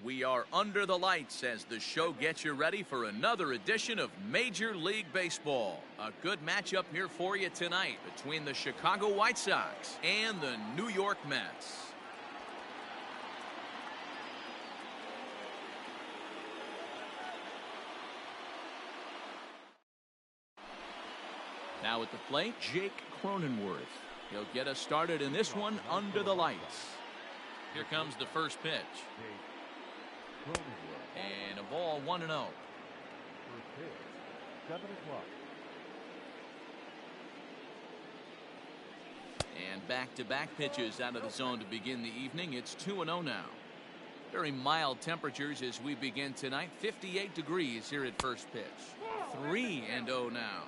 We are under the lights as the show gets you ready for another edition of Major League Baseball. A good matchup here for you tonight between the Chicago White Sox and the New York Mets. Now at the plate, Jake Cronenworth. He'll get us started in this one under the lights. Here comes the first pitch. And a ball 1-0. First pitch, 7 o'clock. And back-to-back pitches out of the zone to begin the evening. It's 2-0 now. Very mild temperatures as we begin tonight. 58 degrees here at first pitch. 3-0 now.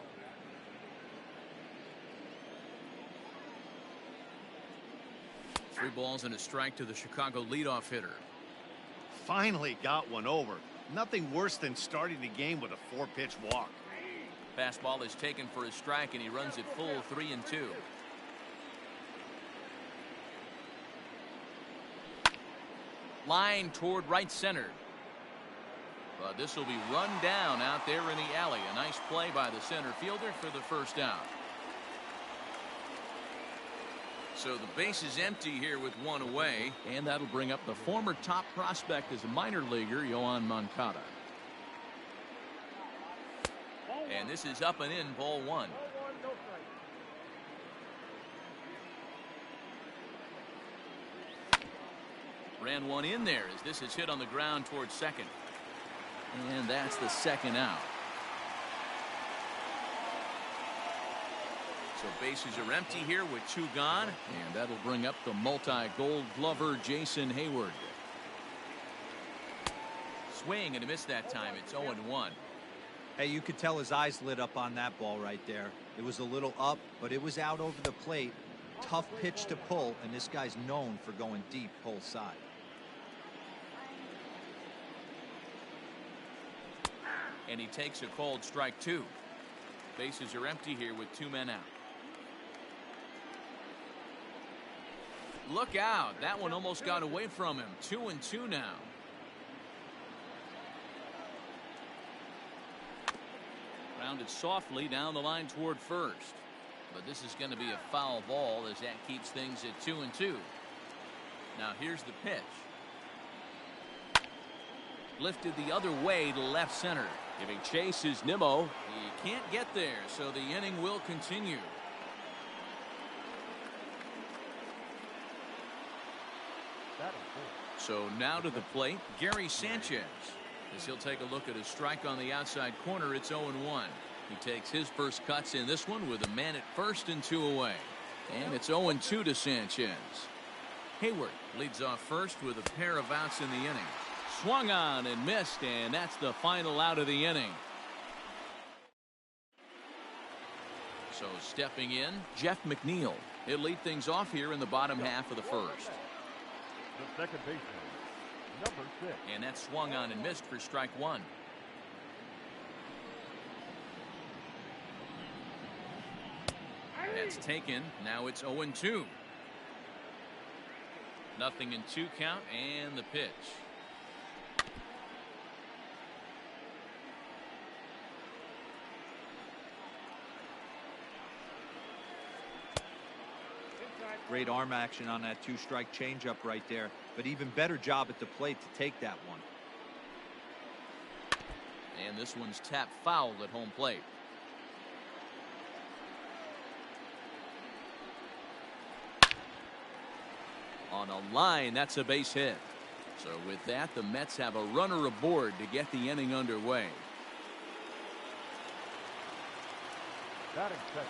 Three balls and a strike to the Chicago leadoff hitter. Finally got one over. Nothing worse than starting the game with a 4-pitch walk. Fastball is taken for a strike and he runs it full 3-2. Line toward right center. But this will be run down out there in the alley. A nice play by the center fielder for the first out. So the base is empty here with one away, and that'll bring up the former top prospect as a minor leaguer, Yoán Moncada. And this is up and in, ball one. Ran one in there as this is hit on the ground towards second. And that's the second out. So bases are empty here with two gone, and that'll bring up the multi-gold glover Jason Hayward. Swing and a miss that time. It's 0-1. Hey, you could tell his eyes lit up on that ball right there. It was a little up, but it was out over the plate. Tough pitch to pull, and this guy's known for going deep pull side. And he takes a called strike two. Bases are empty here with two men out. Look out. That one almost got away from him. 2-2 now. Rounded softly down the line toward first. But this is going to be a foul ball as that keeps things at 2-2. Now here's the pitch. Lifted the other way to left center. Giving chase is Nimmo. He can't get there, so the inning will continue. So now to the plate, Gary Sanchez. As he'll take a look at a strike on the outside corner, it's 0-1. He takes his first cuts in this one with a man at first and two away. And it's 0-2 to Sanchez. Hayward leads off first with a pair of outs in the inning. Swung on and missed, and that's the final out of the inning. So stepping in, Jeff McNeil. He'll lead things off here in the bottom half of the first. The second baseman, number 6. And that swung on and missed for strike one. That's taken. Now it's 0-2. Nothing in two count and the pitch. Great arm action on that two-strike changeup right there, but even better job at the plate to take that one. And this one's tapped foul at home plate. On a line, that's a base hit. So with that, the Mets have a runner aboard to get the inning underway. Batting second.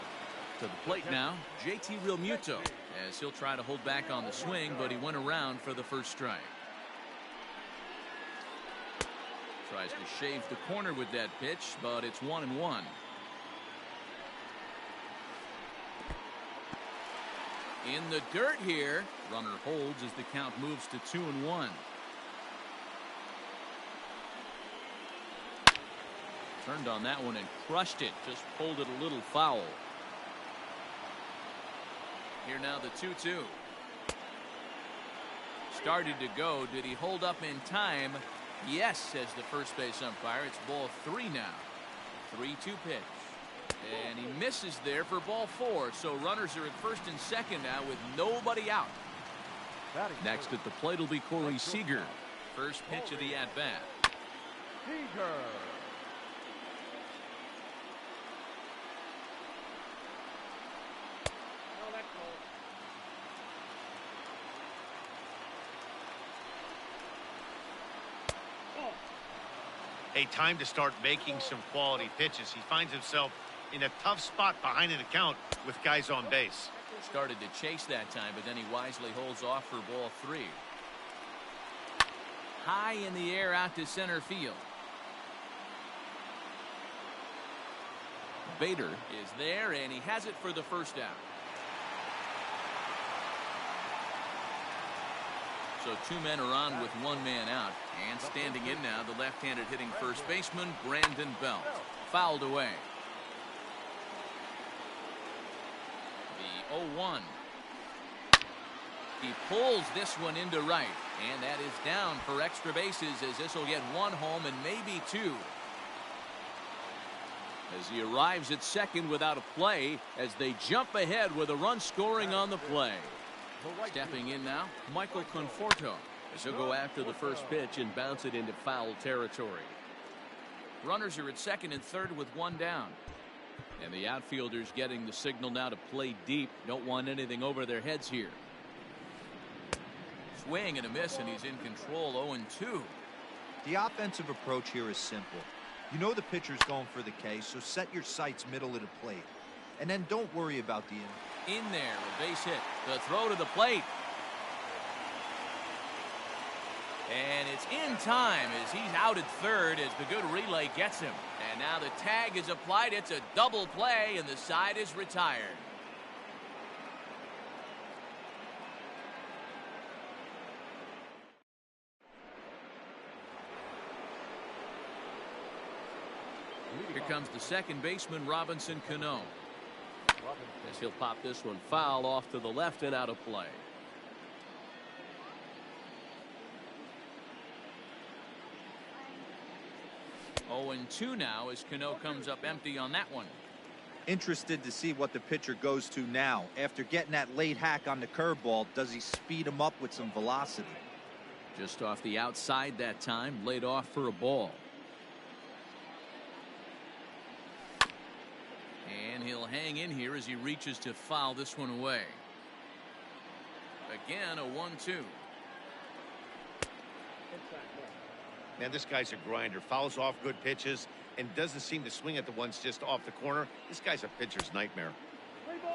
To the plate now, JT Realmuto, as he'll try to hold back on the swing, but he went around for the first strike. Tries to shave the corner with that pitch, but it's 1-1. In the dirt here, runner holds as the count moves to 2-1. Turned on that one and crushed it, just pulled it a little foul. Here now the 2-2. started to go. Did he hold up in time? Yes, says the first base umpire. It's ball 3 now. 3-2 pitch. And he misses there for ball 4. So runners are at first and second now with nobody out. Next at the plate will be Corey Seager. First pitch of the at-bat. Seager. A time to start making some quality pitches. He finds himself in a tough spot behind an account with guys on base. Started to chase that time, but then he wisely holds off for ball 3. High in the air out to center field. Bader is there, and he has it for the first out. So 2 men are on with 1 man out. And standing in now, the left-handed hitting first baseman, Brandon Belt. Fouled away. The 0-1. He pulls this one into right. And that is down for extra bases, as this will get 1 home and maybe 2. As he arrives at second without a play, as they jump ahead with a run scoring on the play. Stepping in now, Michael Conforto, as he'll go after the first pitch and bounce it into foul territory. Runners are at second and third with 1 down. And the outfielders getting the signal now to play deep. Don't want anything over their heads here. Swing and a miss, and he's in control. 0-2. The offensive approach here is simple. You know the pitcher's going for the K, so set your sights middle of the plate. And then don't worry about the in there, a base hit. The throw to the plate. And it's in time as he's out at third as the good relay gets him. And now the tag is applied. It's a double play, and the side is retired. Here comes the second baseman, Robinson Cano. As he'll pop this one foul off to the left and out of play. Oh, and 2 now as Cano comes up empty on that one. Interested to see what the pitcher goes to now. After getting that late hack on the curveball, does he speed him up with some velocity? Just off the outside that time, laid off for a ball. And he'll hang in here as he reaches to foul this one away. Again, a 1-2. Man, this guy's a grinder. Fouls off good pitches and doesn't seem to swing at the ones just off the corner. This guy's a pitcher's nightmare.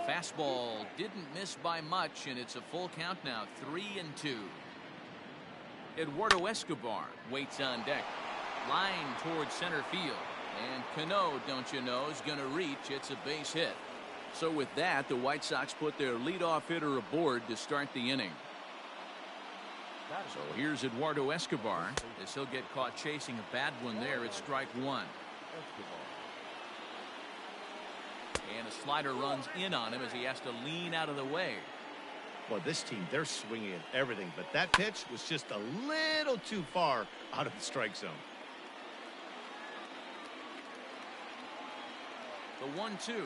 Fastball didn't miss by much, and it's a full count now. 3-2. Eduardo Escobar waits on deck. Line towards center field. And Cano, don't you know, is going to reach. It's a base hit. So with that, the White Sox put their leadoff hitter aboard to start the inning. So here's Eduardo Escobar as he'll get caught chasing a bad one there at strike 1. And a slider runs in on him as he has to lean out of the way. Well, this team, they're swinging at everything, but that pitch was just a little too far out of the strike zone. The 1-2.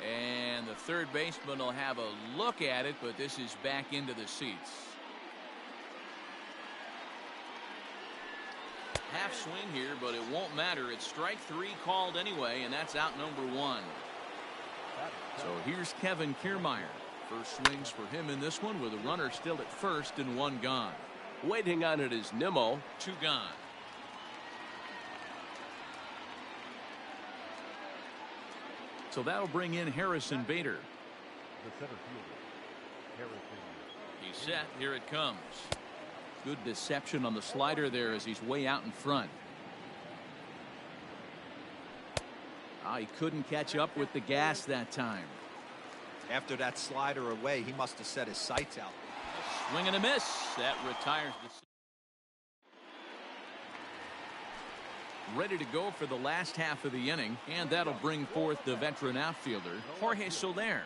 And the third baseman will have a look at it, but this is back into the seats. Half swing here, but it won't matter. It's strike 3 called anyway, and that's out number 1. So here's Kevin Kiermaier. First swings for him in this one with a runner still at first and 1 gone. Waiting on it is Nimmo. 2 gone. So that'll bring in Harrison Bader. The center fielder, Harrison. He's set. Here it comes. Good deception on the slider there as he's way out in front. He couldn't catch up with the gas that time. After that slider away, he must have set his sights out. Swing and a miss. That retires the. ready to go for the last half of the inning, and that'll bring forth the veteran outfielder, Jorge Soler.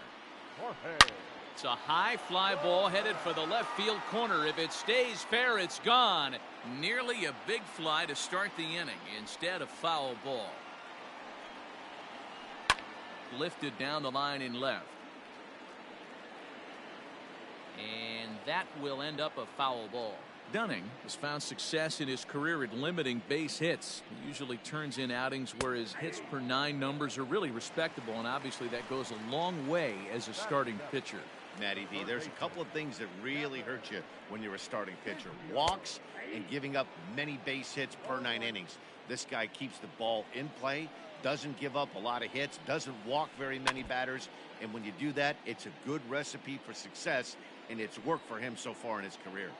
It's a high fly ball headed for the left field corner. If it stays fair, it's gone. Nearly a big fly to start the inning. Instead, a foul ball. Lifted down the line in left. And that will end up a foul ball. Dunning has found success in his career at limiting base hits. He usually turns in outings where his hits per 9 numbers are really respectable, and obviously that goes a long way as a starting pitcher. Matty V, there's a couple of things that really hurt you when you're a starting pitcher. Walks and giving up many base hits per 9 innings. This guy keeps the ball in play, doesn't give up a lot of hits, doesn't walk very many batters, and when you do that, it's a good recipe for success, and it's worked for him so far in his career.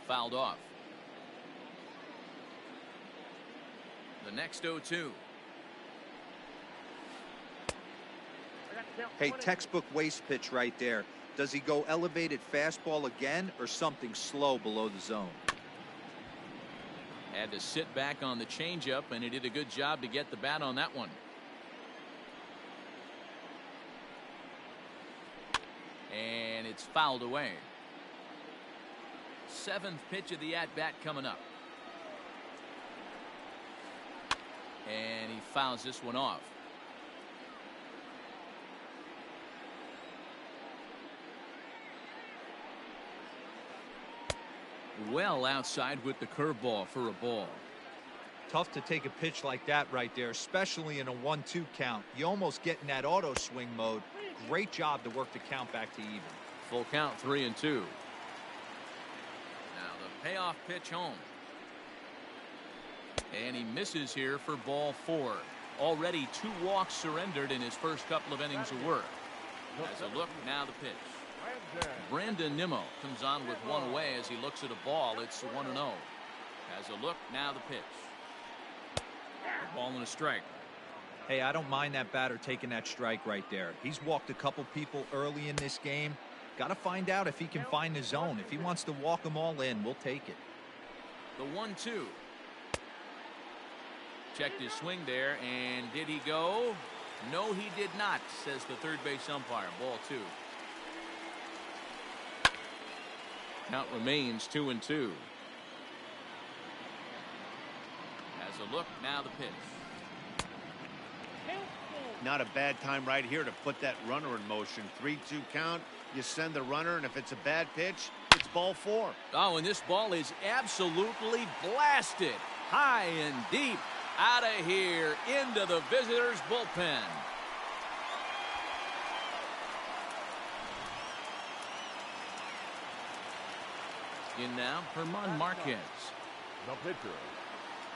Fouled off. The next 0-2. Hey, textbook waste pitch right there. Does he go elevated fastball again or something slow below the zone? Had to sit back on the changeup, and he did a good job to get the bat on that one. And it's fouled away. 7th pitch of the at-bat coming up. And he fouls this one off. Well outside with the curveball for a ball. Tough to take a pitch like that right there, especially in a 1-2 count. You almost get in that auto swing mode. Great job to work the count back to even. Full count, 3-2. Payoff pitch home. And he misses here for ball 4. Already 2 walks surrendered in his first couple of innings of work. As a look, now the pitch. Brandon Nimmo comes on with one away as he looks at a ball. It's 1-0. As a look, now the pitch. A ball and a strike. Hey, I don't mind that batter taking that strike right there. He's walked a couple people early in this game. Got to find out if he can find the zone. If he wants to walk them all in, we'll take it. The 1-2. Checked his swing there, and did he go? No, he did not, says the third base umpire. Ball 2. Count remains 2-2. As a look, now the pitch. Not a bad time right here to put that runner in motion. 3-2 count. You send the runner, and if it's a bad pitch, it's ball 4. Oh, and this ball is absolutely blasted. High and deep. Out of here into the visitors' bullpen. In now, Herman Marquez. The pitcher,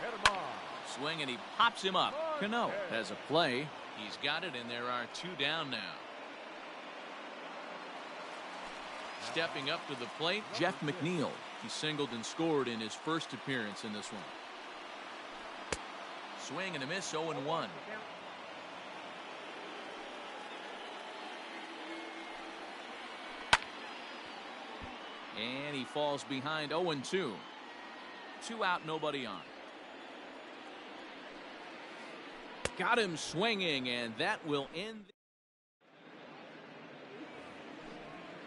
Herman. Swing, and he pops him up. Cano has a play. He's got it, and there are 2 down now. Stepping up to the plate, Jeff McNeil. He singled and scored in his first appearance in this one. Swing and a miss, 0-1. And he falls behind 0-2. 2 out, nobody on. Got him swinging, and that will end.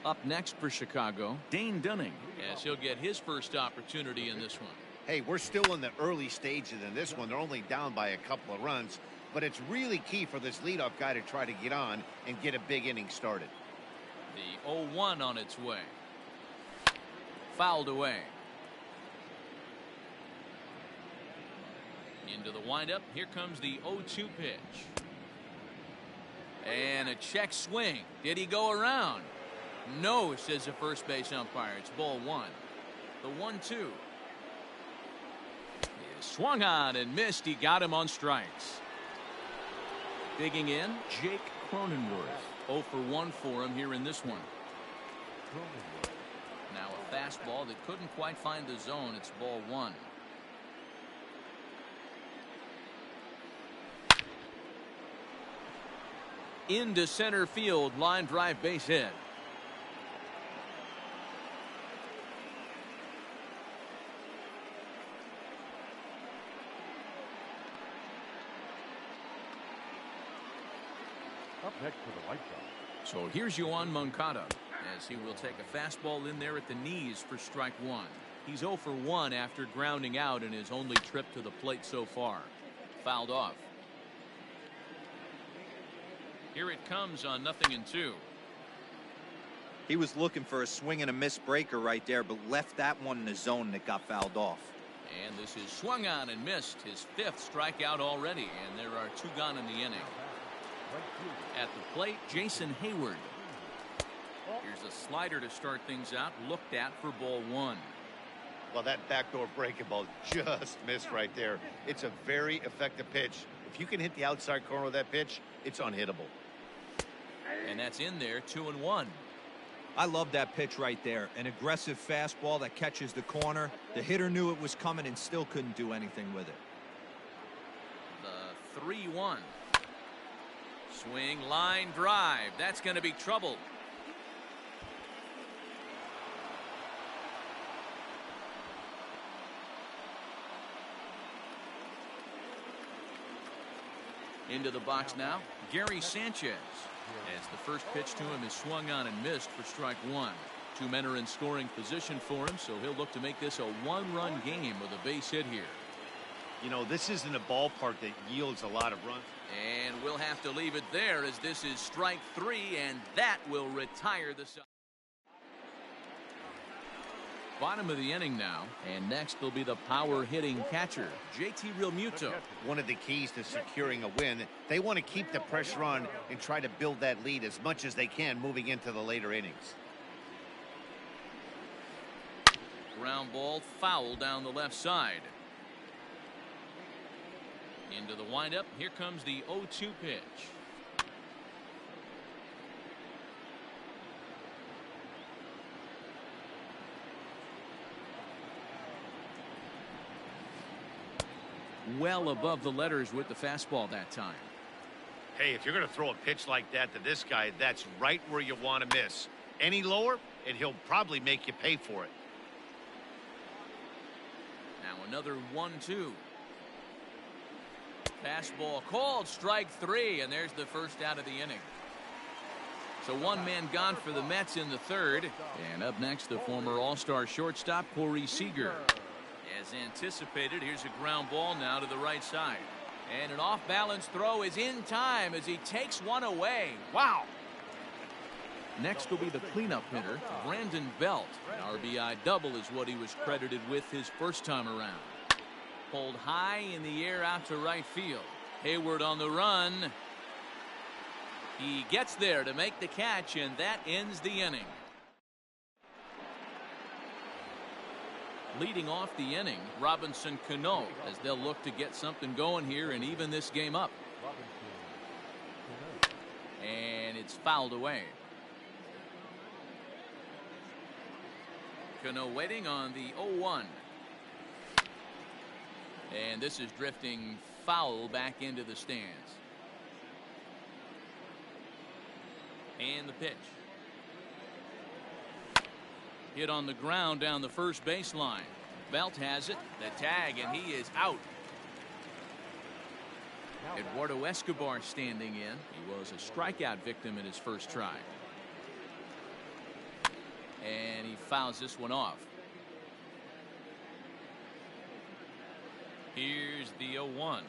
Up next for Chicago, Dane Dunning, as he'll get his first opportunity in this one. Hey, we're still in the early stages in this one. They're only down by a couple of runs, but it's really key for this leadoff guy to try to get on and get a big inning started. The 0-1 on its way. Fouled away. Into the windup. Here comes the 0-2 pitch. And a check swing. Did he go around? No, says the first base umpire. It's ball 1. The 1-2. He swung on and missed. He got him on strikes. Digging in, Jake Cronenworth. 0 for 1 for him here in this one. Now a fastball that couldn't quite find the zone. It's ball 1. Into center field, line drive base hit. Up next for the White Sox. So here's Yoan Moncada as he will take a fastball in there at the knees for strike one. He's 0 for 1 after grounding out in his only trip to the plate so far. Fouled off. Here it comes on 0-2. He was looking for a swing and a miss breaker right there, but left that one in the zone that got fouled off. And this is swung on and missed, his 5th strikeout already, and there are 2 gone in the inning. At the plate, Jason Hayward. Here's a slider to start things out, looked at for ball 1. Well, that backdoor breaking ball just missed right there. It's a very effective pitch. If you can hit the outside corner of that pitch, it's unhittable. And that's in there, 2-1. I love that pitch right there. An aggressive fastball that catches the corner. The hitter knew it was coming and still couldn't do anything with it. The 3-1. Swing, line drive. That's going to be trouble. Into the box now, Gary Sanchez. As the first pitch to him is swung on and missed for strike one. 2 men are in scoring position for him, so he'll look to make this a 1-run game with a base hit here. You know, this isn't a ballpark that yields a lot of runs. And we'll have to leave it there as this is strike 3, and that will retire the side. Bottom of the inning now, and next will be the power hitting catcher, JT Realmuto. One of the keys to securing a win, they want to keep the pressure on and try to build that lead as much as they can moving into the later innings. Ground ball foul down the left side. Into the windup, here comes the 0-2 pitch. Well above the letters with the fastball that time. Hey, if you're going to throw a pitch like that to this guy, that's right where you want to miss. Any lower, and he'll probably make you pay for it. Now another 1-2. Fastball called, strike 3, and there's the first out of the inning. So 1 man gone for the Mets in the 3rd. And up next, the former All-Star shortstop, Corey Seager. As anticipated, here's a ground ball now to the right side. And an off-balance throw is in time as he takes one away. Wow! Next will be the cleanup hitter, Brandon Belt. An RBI double is what he was credited with his first time around. Pulled high in the air out to right field. Hayward on the run. He gets there to make the catch, and that ends the inning. Leading off the inning, Robinson Cano, as they'll look to get something going here and even this game up. And it's fouled away. Cano waiting on the 0-1. And this is drifting foul back into the stands. And the pitch. Hit on the ground down the first baseline. Belt has it. The tag, and he is out. Eduardo Escobar standing in. He was a strikeout victim in his first try. And he fouls this one off. Here's the 0-1.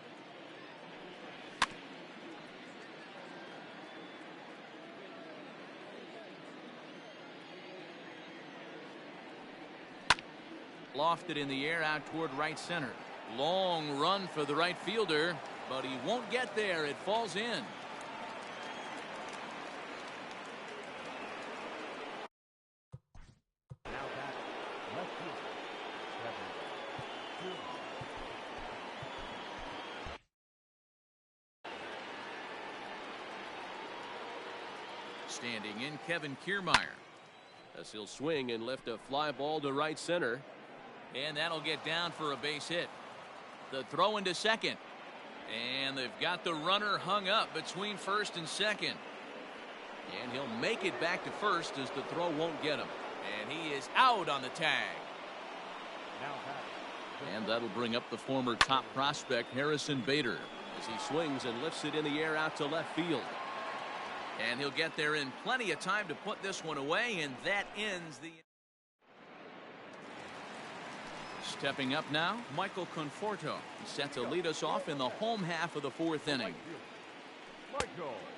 Lofted in the air out toward right center. Long run for the right fielder, but he won't get there. It falls in. Standing in, Kevin Kiermaier. As he'll swing and lift a fly ball to right center. And that'll get down for a base hit. The throw into second. And they've got the runner hung up between first and second. And he'll make it back to first as the throw won't get him. And he is out on the tag. And that'll bring up the former top prospect, Harrison Bader, as he swings and lifts it in the air out to left field. And he'll get there in plenty of time to put this one away, and that ends the... Stepping up now, Michael Conforto. He's set to lead us off in the home half of the fourth inning.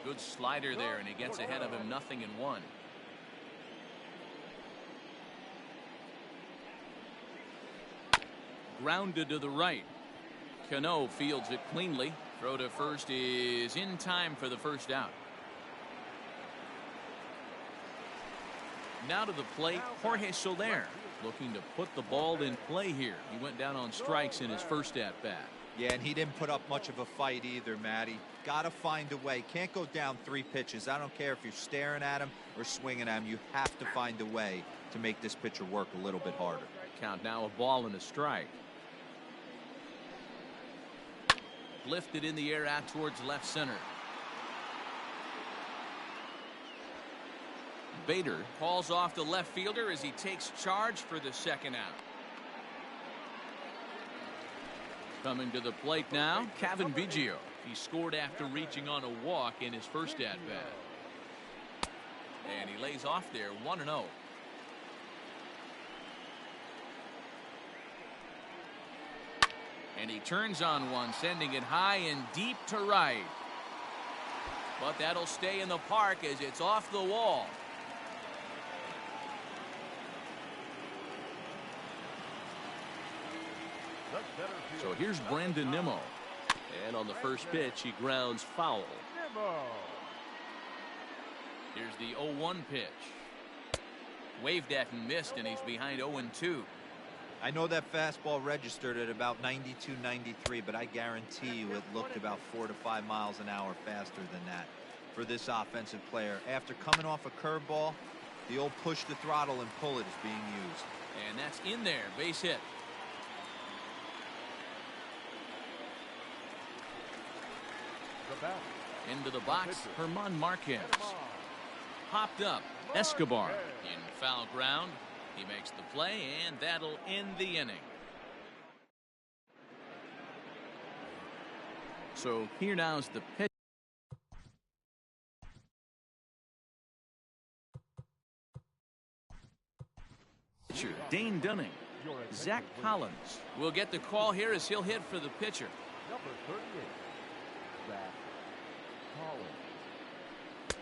Good slider there, and he gets ahead of him 0-1. Grounded to the right. Cano fields it cleanly. Throw to first is in time for the first out. Now to the plate, Jorge Soler, looking to put the ball in play here. He went down on strikes in his first at-bat. Yeah, and he didn't put up much of a fight either, Matty. Got to find a way. Can't go down 3 pitches. I don't care if you're staring at him or swinging at him. You have to find a way to make this pitcher work a little bit harder. Count now, a ball and a strike. Lifted in the air out towards left center. Bader calls off the left fielder as he takes charge for the second out. Coming to the plate now, Kevin Biggio. He scored after reaching on a walk in his first at-bat. And he lays off there 1-0. And he turns on one, sending it high and deep to right. But that'll stay in the park as it's off the wall. So here's Brandon Nimmo. And on the first pitch, he grounds foul. Here's the 0-1 pitch. Waved at and missed, and he's behind 0-2. I know that fastball registered at about 92, 93, but I guarantee you it looked about 4 to 5 miles an hour faster than that for this offensive player. After coming off a curveball, the old push the throttle and pull it is being used. And that's in there, base hit. Into the box, Herman Marquez. Popped up, Escobar in foul ground. He makes the play, and that'll end the inning. So here now is the pitcher, Dane Dunning. Zach Collins will get the call here as he'll hit for the pitcher. Number 38, Zach Collins.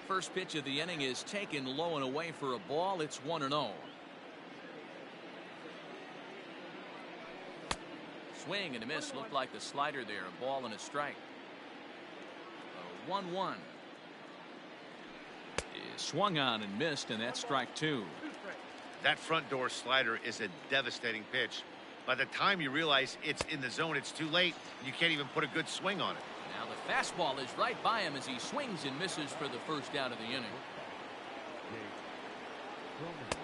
First pitch of the inning is taken low and away for a ball. It's 1-0. Swing and a miss. Looked like the slider there. A ball and a strike. 1-1 is swung on and missed, and that's strike 2. That front door slider is a devastating pitch. By the time you realize it's in the zone, it's too late. You can't even put a good swing on it. Now the fastball is right by him as he swings and misses for the first out of the inning.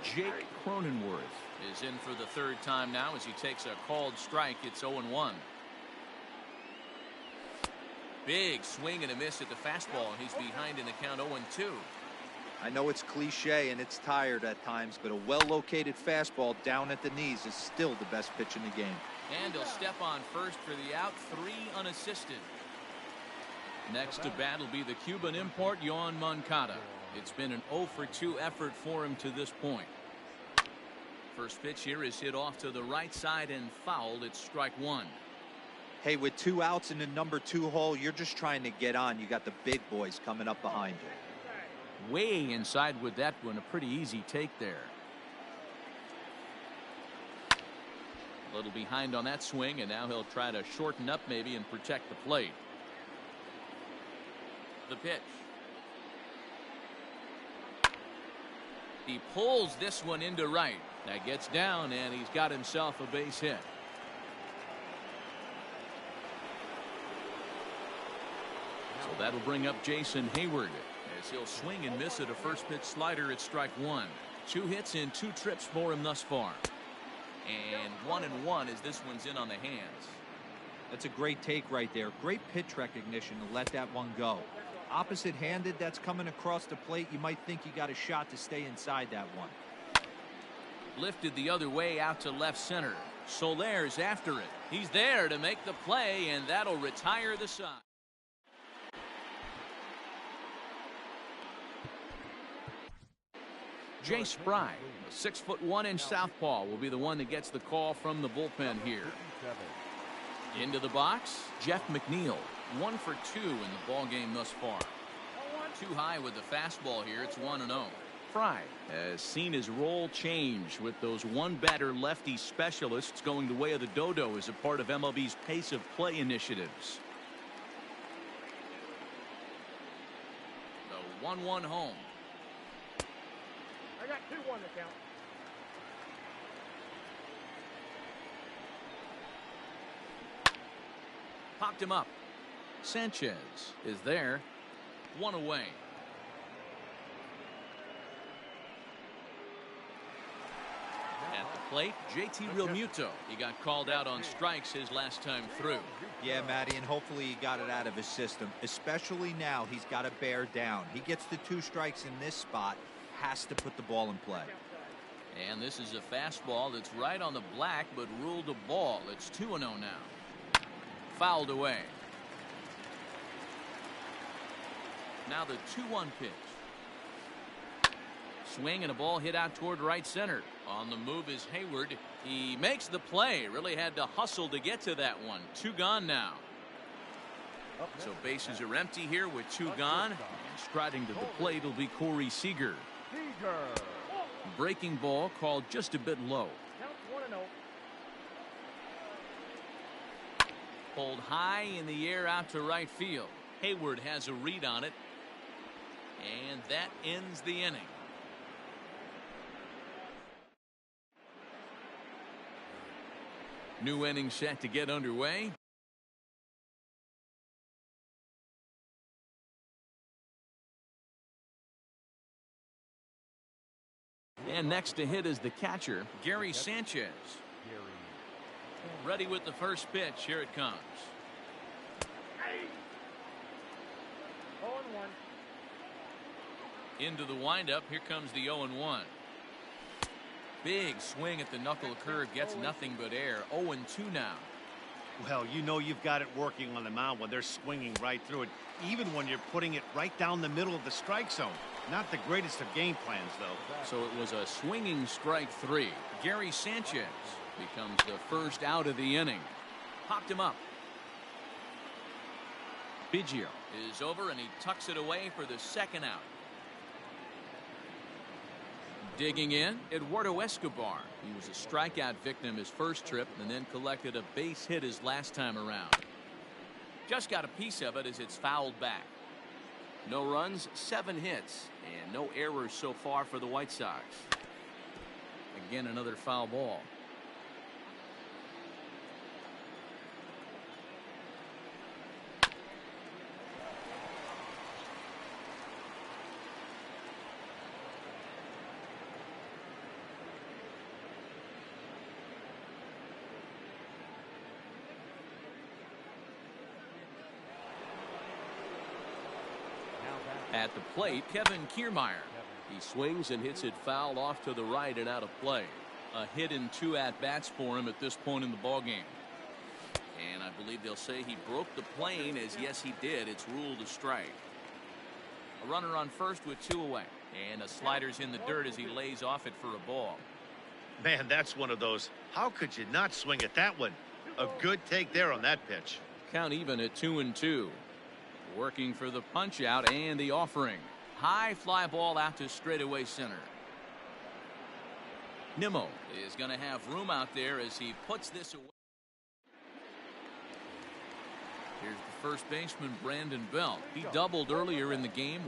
Jake Cronenworth is in for the third time now as he takes a called strike. It's 0-1. Big swing and a miss at the fastball, and he's behind in the count 0-2. I know it's cliche and it's tired at times, but a well-located fastball down at the knees is still the best pitch in the game. And he'll step on first for the out, 3 unassisted. Next to bat will be the Cuban import, Yoan Moncada. It's been an 0-for-2 effort for him to this point. First pitch here is hit off to the right side and fouled. It's strike 1. Hey, with 2 outs in the number 2 hole, you're just trying to get on. You got the big boys coming up behind you. Way inside with that one. A pretty easy take there. A little behind on that swing, and now he'll try to shorten up maybe and protect the plate. The pitch. He pulls this one into right. That gets down, and he's got himself a base hit. So that'll bring up Jason Hayward as he'll swing and miss at a first pitch slider at strike 1. 2 hits in 2 trips for him thus far. And 1-1 as this one's in on the hands. That's a great take right there. Great pitch recognition to let that one go. Opposite handed, that's coming across the plate. You might think you got a shot to stay inside that one. Lifted the other way out to left center. Soler's after it. He's there to make the play, and that'll retire the side. Jay Spry, a 6'1" southpaw, will be the one that gets the call from the bullpen here. Into the box, Jeff McNeil, 1 for 2 in the ball game thus far. Too high with the fastball here. It's 1-0. Fry has seen his role change with those one-batter lefty specialists going the way of the dodo as a part of MLB's pace of play initiatives. The 1-1 home. I got 2-1 to count. Popped him up. Sanchez is there. 1 away. At the plate, JT Realmuto. He got called out on strikes his last time through. Yeah, Matty, and hopefully he got it out of his system. Especially now, he's got to bear down. He gets the 2 strikes in this spot, has to put the ball in play. And this is a fastball that's right on the black, but ruled a ball. It's 2-0 now. Fouled away. Now the 2-1 pitch. Swing and a ball hit out toward right center. On the move is Hayward. He makes the play. Really had to hustle to get to that one. 2 gone now. So bases are empty here with 2 gone. And striding to the plate will be Corey Seager. Breaking ball called just a bit low. Pulled high in the air out to right field. Hayward has a read on it. And that ends the inning. New inning set to get underway. And next to hit is the catcher, Gary Sanchez. Ready with the first pitch. Here it comes. 0-1. Into the windup. Here comes the 0-1. Big swing at the knuckle curve. Gets nothing but air. 0-2 now. Well, you know you've got it working on the mound when they're swinging right through it, even when you're putting it right down the middle of the strike zone. Not the greatest of game plans, though. So it was a swinging strike 3. Gary Sanchez becomes the first out of the inning. Popped him up. Biggio is over and he tucks it away for the second out. Digging in, Eduardo Escobar. He was a strikeout victim his first trip and then collected a base hit his last time around. Just got a piece of it as it's fouled back. No runs, 7 hits, and no errors so far for the White Sox. Again, another foul ball. At the plate, Kevin Kiermaier. He swings and hits it foul off to the right and out of play. A hit in 2 at-bats for him at this point in the ballgame. And I believe they'll say he broke the plane, as yes he did. It's ruled a strike. A runner on first with 2 away. And a slider's in the dirt as he lays off it for a ball. Man, that's one of those. How could you not swing at that one? A good take there on that pitch. Count even at 2-2. Working for the punch out and the offering. High fly ball out to straightaway center. Nimmo is going to have room out there as he puts this away. Here's the first baseman, Brandon Belt. He doubled earlier in the game.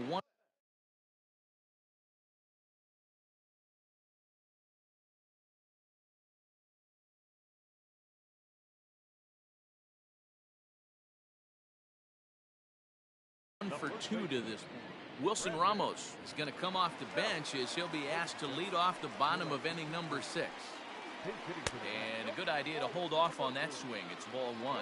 For 2 to this point. Wilson Ramos is going to come off the bench as he'll be asked to lead off the bottom of inning number 6. And a good idea to hold off on that swing. It's ball 1.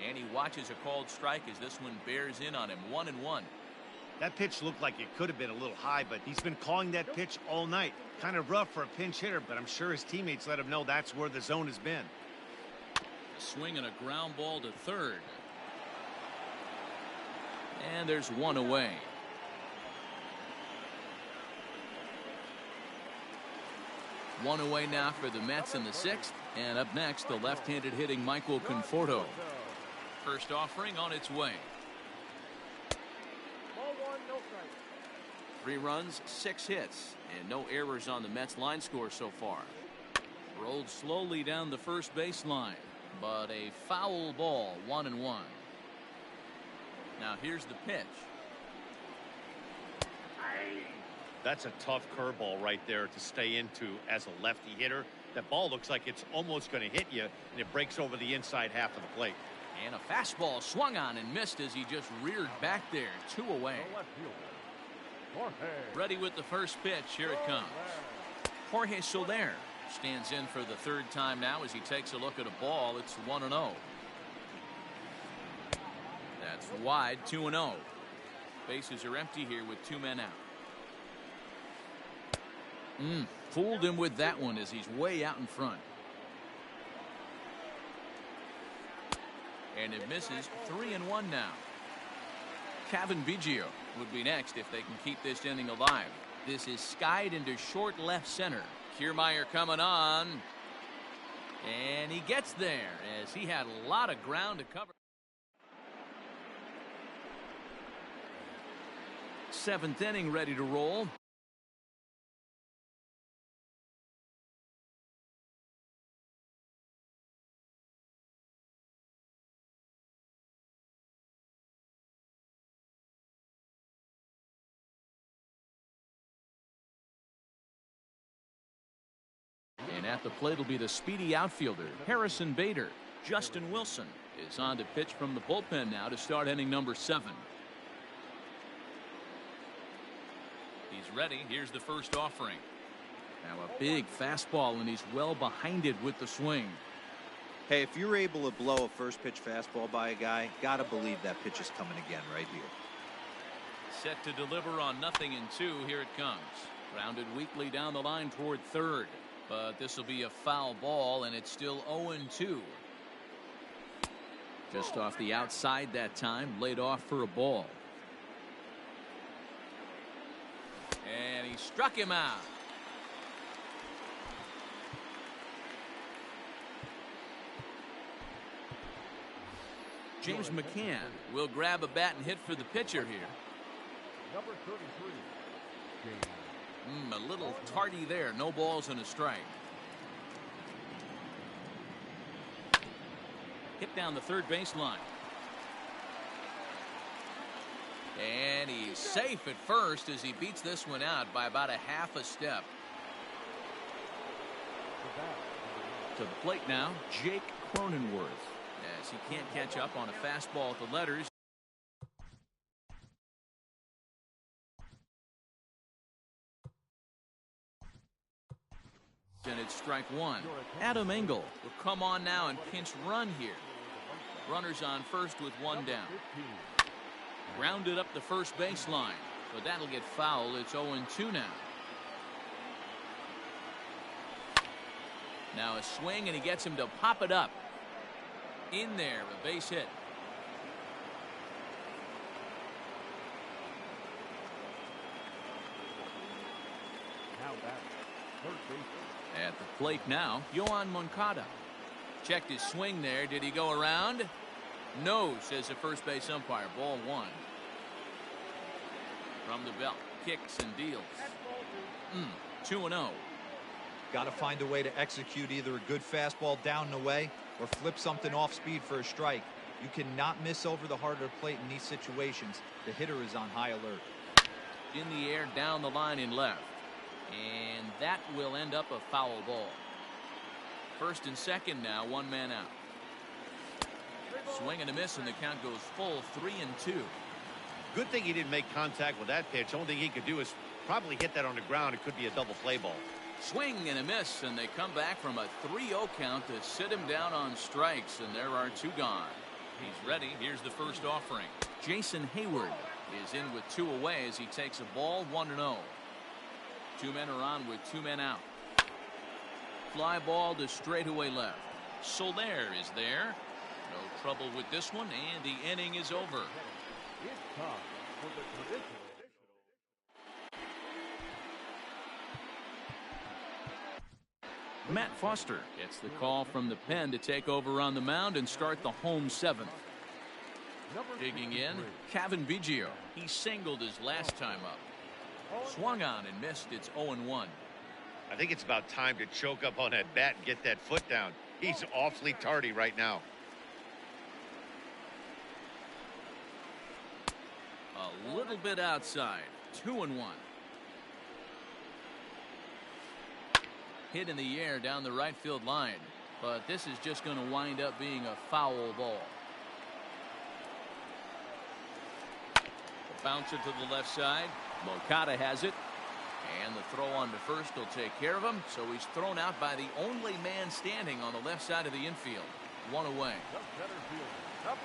And he watches a called strike as this one bears in on him. 1-1. That pitch looked like it could have been a little high, but he's been calling that pitch all night. Kind of rough for a pinch hitter, but I'm sure his teammates let him know that's where the zone has been. A swing and a ground ball to third. And there's one away. One away now for the Mets in the 6th. And up next, the left-handed hitting Michael Conforto. First offering on its way. 3 runs, 6 hits, and no errors on the Mets line score so far. Rolled slowly down the first baseline, but a foul ball, 1-1. Now here's the pitch. That's a tough curveball right there to stay into as a lefty hitter. That ball looks like it's almost going to hit you, and it breaks over the inside half of the plate. And a fastball swung on and missed as he just reared back there. 2 away. Ready with the first pitch. Here it comes. Jorge Soler stands in for the 3rd time now as he takes a look at a ball. It's 1-0. That's wide. 2-0. Bases are empty here with 2 men out. Fooled him with that one as he's way out in front. And it misses. 3-1 now. Kevin Biggio would be next if they can keep this inning alive. This is skied into short left center. Kiermaier coming on. And he gets there as he had a lot of ground to cover. 7th inning ready to roll. And at the plate will be the speedy outfielder, Harrison Bader. Justin Wilson is on to pitch from the bullpen now to start inning number 7. He's ready. Here's the first offering. Now a big fastball, and he's well behind it with the swing. Hey, if you're able to blow a first pitch fastball by a guy, gotta believe that pitch is coming again right here. Set to deliver on 0-2. Here it comes. Grounded weakly down the line toward 3rd. But this will be a foul ball, and it's still 0-2. Just off the outside that time, laid off for a ball. And he struck him out. James McCann will grab a bat and hit for the pitcher here. Number 33. A little tardy there. No balls and a strike. Hit down the 3rd baseline. And he's safe at first as he beats this one out by about a half a step. To the plate now, Jake Cronenworth. As he can't catch up on a fastball at the letters. And it's strike 1. Adam Engel will come on now and pinch run here. Runners on first with 1 down. Grounded up the first baseline, but that'll get foul. It's 0-2 now. Now a swing, and he gets him to pop it up. In there, a base hit. Now back, 3rd base. At the plate now, Yoan Moncada. Checked his swing there. Did he go around? No, says the first base umpire. Ball 1. From the belt, kicks and deals. 2-0. Got to find a way to execute either a good fastball down and away or flip something off speed for a strike. You cannot miss over the heart of the plate in these situations. The hitter is on high alert. In the air, down the line in left. And that will end up a foul ball. 1st and 2nd now, 1 man out. Swing and a miss, and the count goes full. 3-2. Good thing he didn't make contact with that pitch. Only thing he could do is probably hit that on the ground. It could be a double play ball. Swing and a miss, and they come back from a 3-0 count to sit him down on strikes, and there are 2 gone. He's ready. Here's the first offering. Jason Hayward is in with 2 away as he takes a ball. 1-0. 2 men are on with 2 men out. Fly ball to straightaway left. Soler is there. No trouble with this one, and the inning is over. It's time for the traditional. Matt Foster gets the call from the pen to take over on the mound and start the home seventh. Digging in, Kevin Biggio. He singled his last time up. Swung on and missed. It's 0-1. I think it's about time to choke up on that bat and get that foot down. He's awfully tardy right now. A little bit outside. 2-1. Hit in the air down the right field line, but this is just going to wind up being a foul ball. Bouncer to the left side. Moncada has it, and the throw on to first will take care of him, so he's thrown out by the only man standing on the left side of the infield. One away.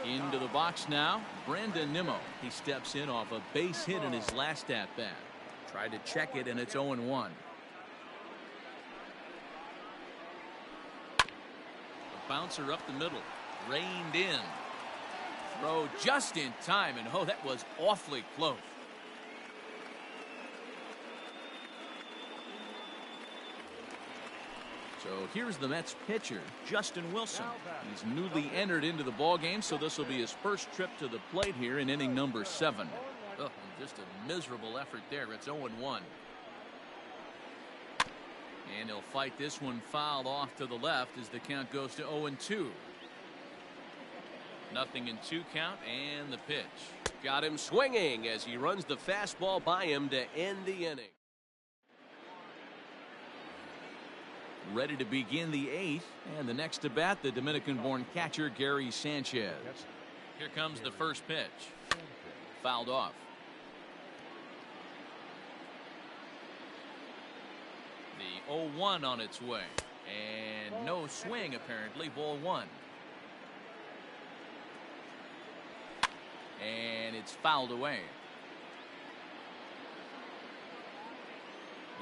Into the box now, Brandon Nimmo. He steps in off a base hit in his last at bat. Tried to check it, and it's 0-1. Bouncer up the middle, reined in. Throw just in time, and oh, that was awfully close. So here's the Mets pitcher, Justin Wilson. He's newly entered into the ballgame, so this will be his first trip to the plate here in inning number 7. Oh, just a miserable effort there. It's 0-1. And he'll fight this one foul off to the left as the count goes to 0-2. Nothing in 2 count, and the pitch. Got him swinging as he runs the fastball by him to end the inning. Ready to begin the 8th, and the next to bat, the Dominican-born catcher Gary Sanchez. Here comes the first pitch. Fouled off. The 0-1 on its way, and no swing apparently. Ball 1. And it's fouled away.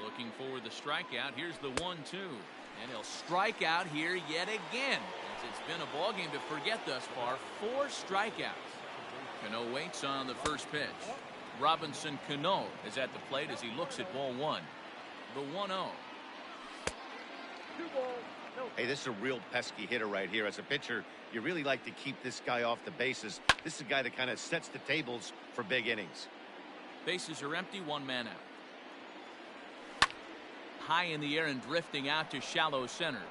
Looking for the strikeout. Here's the 1-2. And he'll strike out here yet again. As it's been a ball game to forget thus far. 4 strikeouts. Cano waits on the first pitch. Robinson Cano is at the plate as he looks at ball 1. The 1-0. Hey, this is a real pesky hitter right here. As a pitcher, you really like to keep this guy off the bases. This is a guy that kind of sets the tables for big innings. Bases are empty, 1 man out. High in the air and drifting out to shallow center.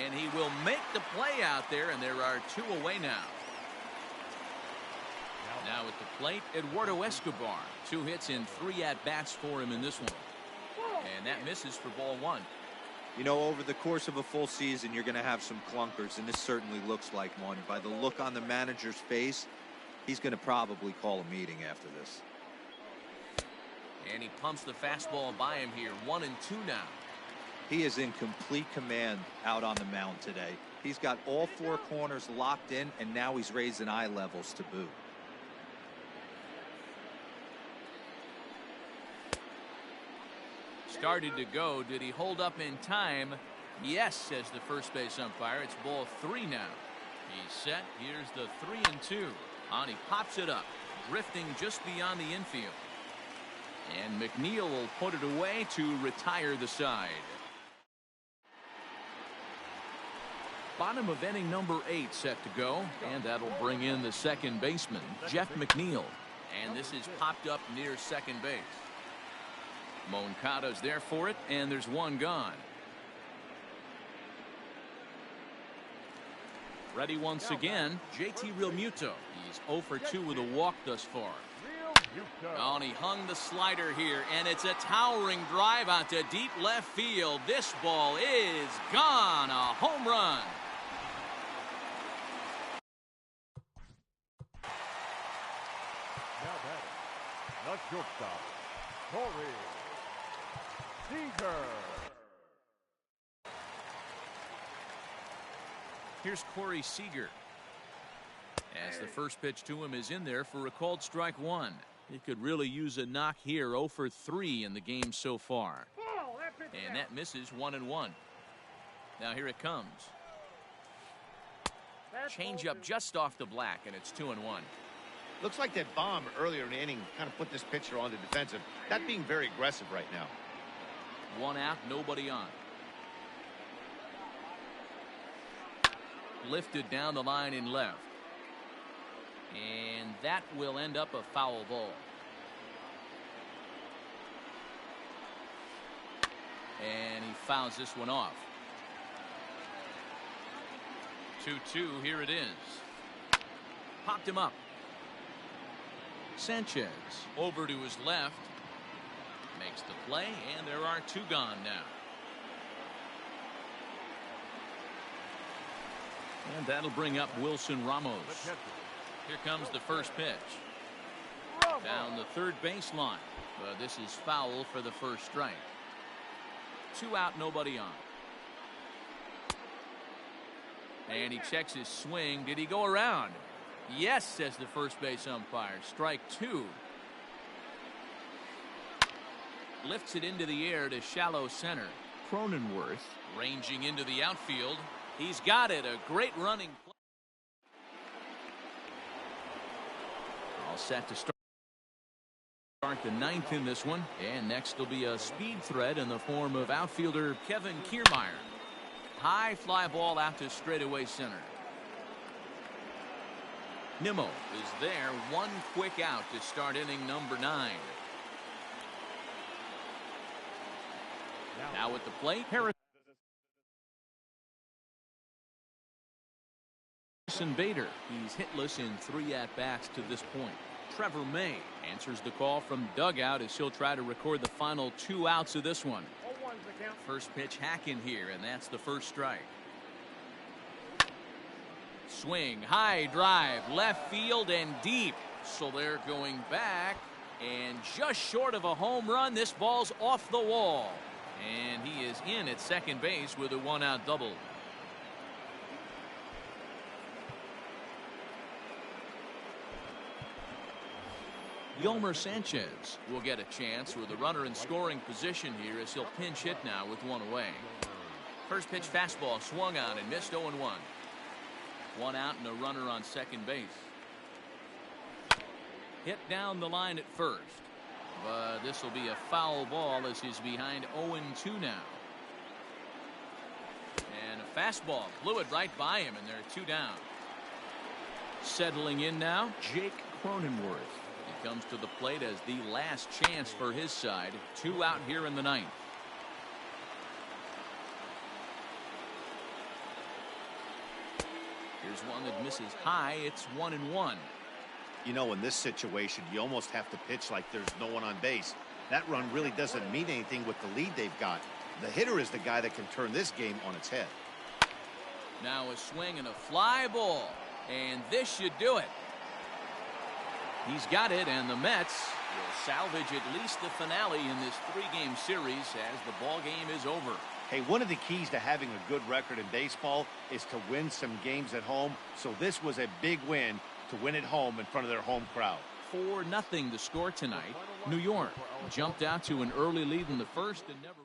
And he will make the play out there, and there are 2 away now. Now at the plate, Eduardo Escobar. 2 hits and 3 at-bats for him in this one. And that misses for ball 1. You know, over the course of a full season, you're going to have some clunkers, and this certainly looks like one. By the look on the manager's face, he's going to probably call a meeting after this. And he pumps the fastball by him here. 1-2 now. He is in complete command out on the mound today. He's got all 4 corners locked in, and now he's raising eye levels to boot. Started to go. Did he hold up in time? Yes, says the first base umpire. It's ball 3 now. He's set. Here's the 3-2. On he pops it up, drifting just beyond the infield. And McNeil will put it away to retire the side. Bottom of inning number 8 set to go, and that'll bring in the second baseman, Jeff McNeil. And this is popped up near second base. Moncada's there for it, and there's 1 gone. Ready once again, JT Realmuto. He's 0 for 2 with a walk thus far. Oh, and he hung the slider here, and it's a towering drive out to deep left field. This ball is gone. A home run. Now batting, the shortstop, Corey Seager. Here's Corey Seager. As the first pitch to him is in there for a called strike 1. He could really use a knock here. 0 for 3 in the game so far. And that misses. 1-1. Now here it comes. Change up just off the black, and it's 2-1. Looks like that bomb earlier in the inning kind of put this pitcher on the defensive. Not being very aggressive right now. 1 out, nobody on. Lifted down the line in left. And that will end up a foul ball. And he fouls this one off. 2-2, here it is. Popped him up. Sanchez over to his left. Makes the play, and there are 2 gone now. And that'll bring up Wilson Ramos. Here comes the first pitch. Down the third baseline. But this is foul for the first strike. 2 out, nobody on. And he checks his swing. Did he go around? Yes, says the first base umpire. Strike 2. Lifts it into the air to shallow center. Cronenworth ranging into the outfield. He's got it. A great running play. All set to start the 9th in this one. And next will be a speed threat in the form of outfielder Kevin Kiermaier. High fly ball out to straightaway center. Nimmo is there. 1 quick out to start inning number 9. Now at the plate, Harrison Bader. He's hitless in 3 at-bats to this point. Trevor May answers the call from dugout as he'll try to record the final 2 outs of this one. First pitch hack in here, and that's the first strike. Swing, high drive, left field and deep. So they're going back, and just short of a home run, this ball's off the wall. And he is in at second base with a 1-out double. Yolmer Sanchez will get a chance with a runner in scoring position here as he'll pinch hit now with 1 away. First pitch fastball swung on and missed. 0-1. 1 out and a runner on second base. Hit down the line at first. But this will be a foul ball as he's behind 0-2 now. And a fastball blew it right by him, and there are 2 down. Settling in now, Jake Cronenworth. He comes to the plate as the last chance for his side. 2 out here in the 9th. Here's one that misses high. It's 1-1. You know, in this situation, you almost have to pitch like there's no one on base. That run really doesn't mean anything with the lead they've got. The hitter is the guy that can turn this game on its head. Now a swing and a fly ball. And this should do it. He's got it, and the Mets will salvage at least the finale in this 3-game series as the ball game is over. Hey, one of the keys to having a good record in baseball is to win some games at home. So this was a big win to win at home in front of their home crowd. 4-0 the score tonight. New York jumped out to an early lead in the first and never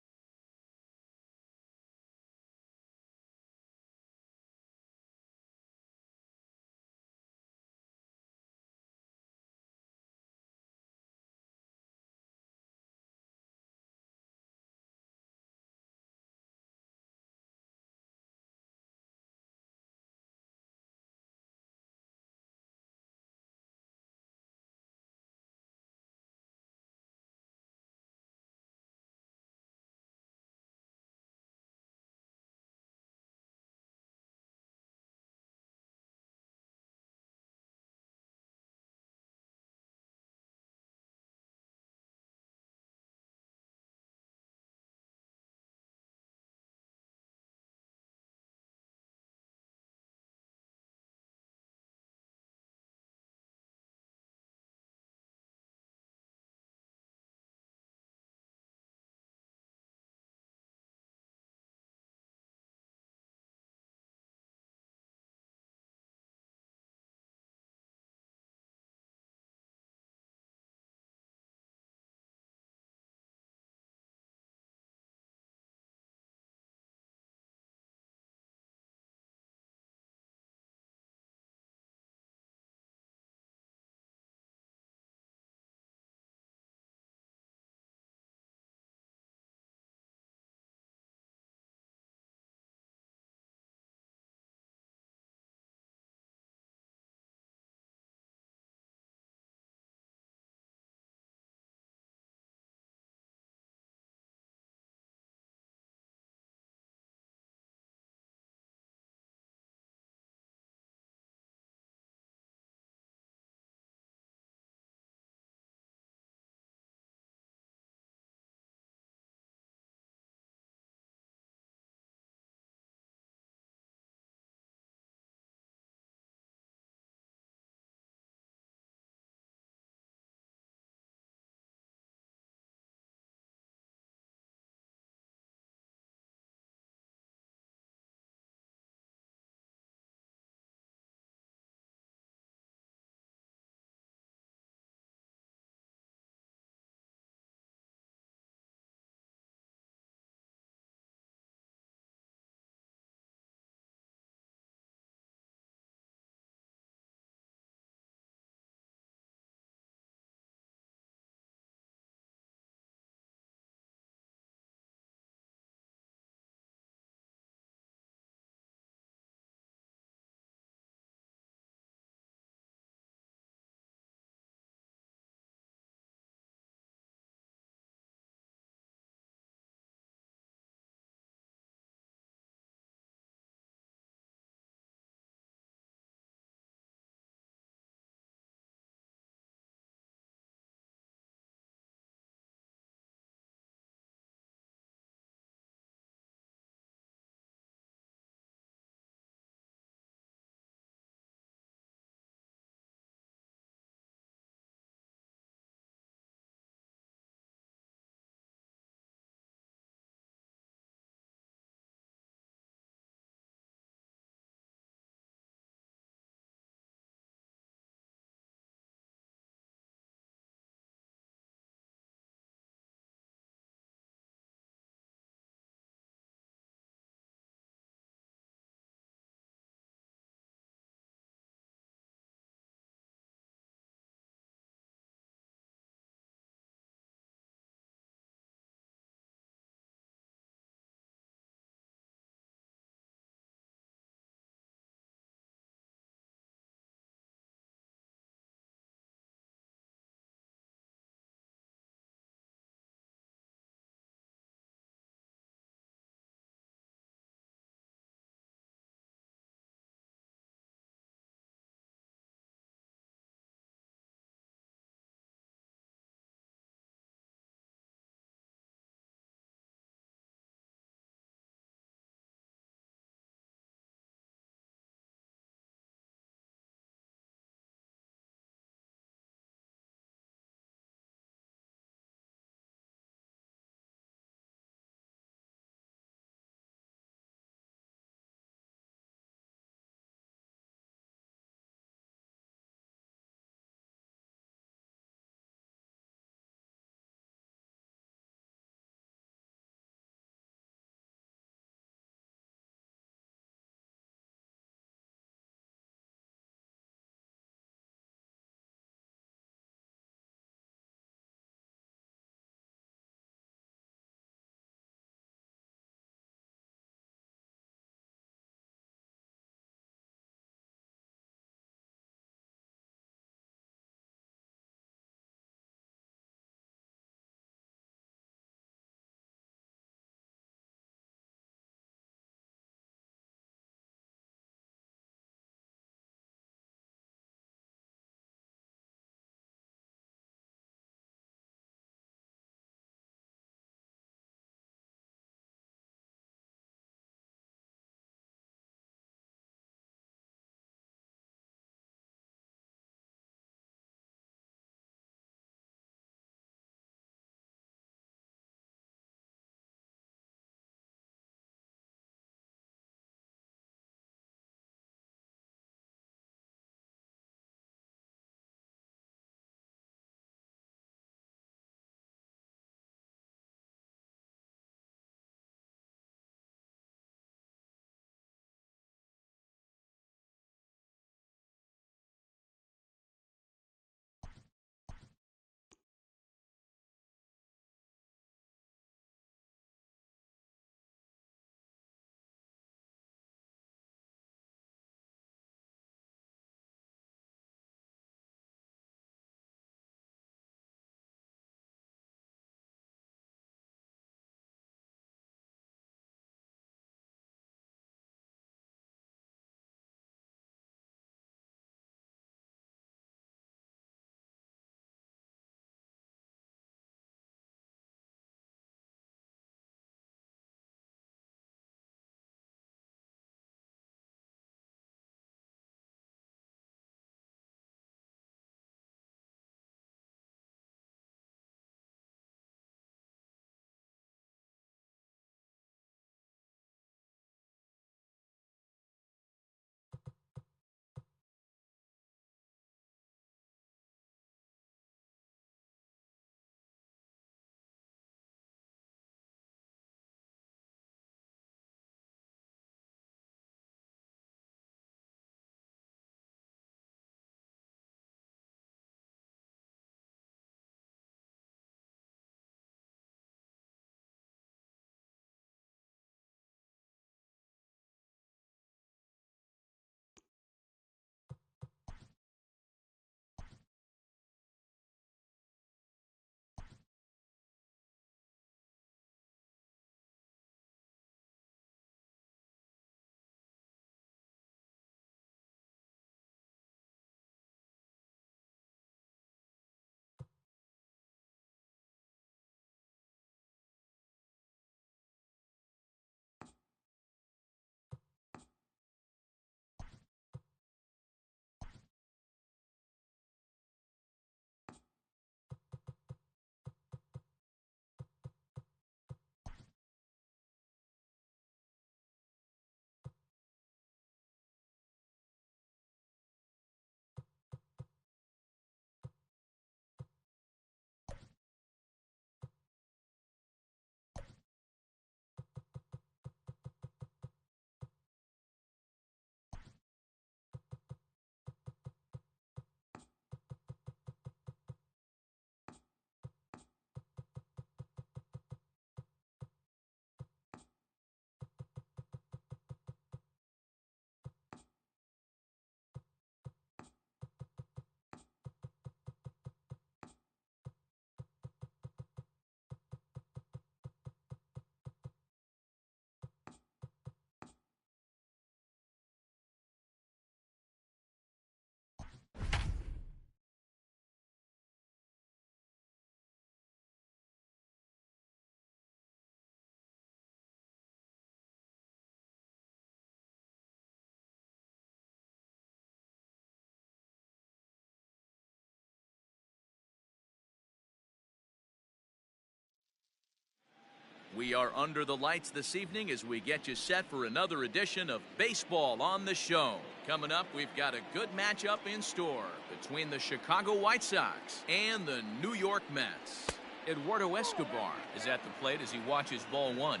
We are under the lights this evening as we get you set for another edition of Baseball on the Show. Coming up, we've got a good matchup in store between the Chicago White Sox and the New York Mets. Eduardo Escobar is at the plate as he watches ball one.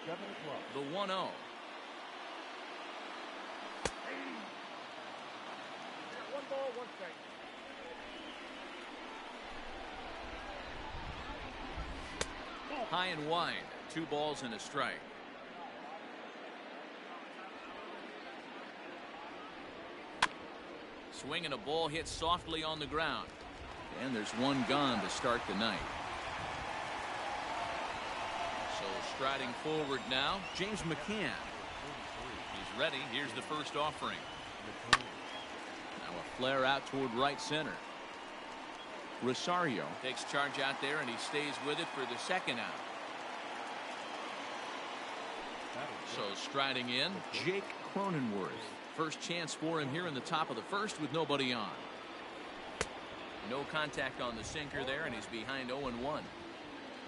7 o'clock. The 1-0. One ball, one strike. High and wide. 2 balls and a strike. Swinging a ball hit softly on the ground. And there's one gone to start the night. So striding forward now, James McCann. He's ready. Here's the first offering. Now a flare out toward right center. Rosario takes charge out there, and he stays with it for the second out. So striding in, Jake Cronenworth. First chance for him here in the top of the first with nobody on. No contact on the sinker there, and he's behind 0-1.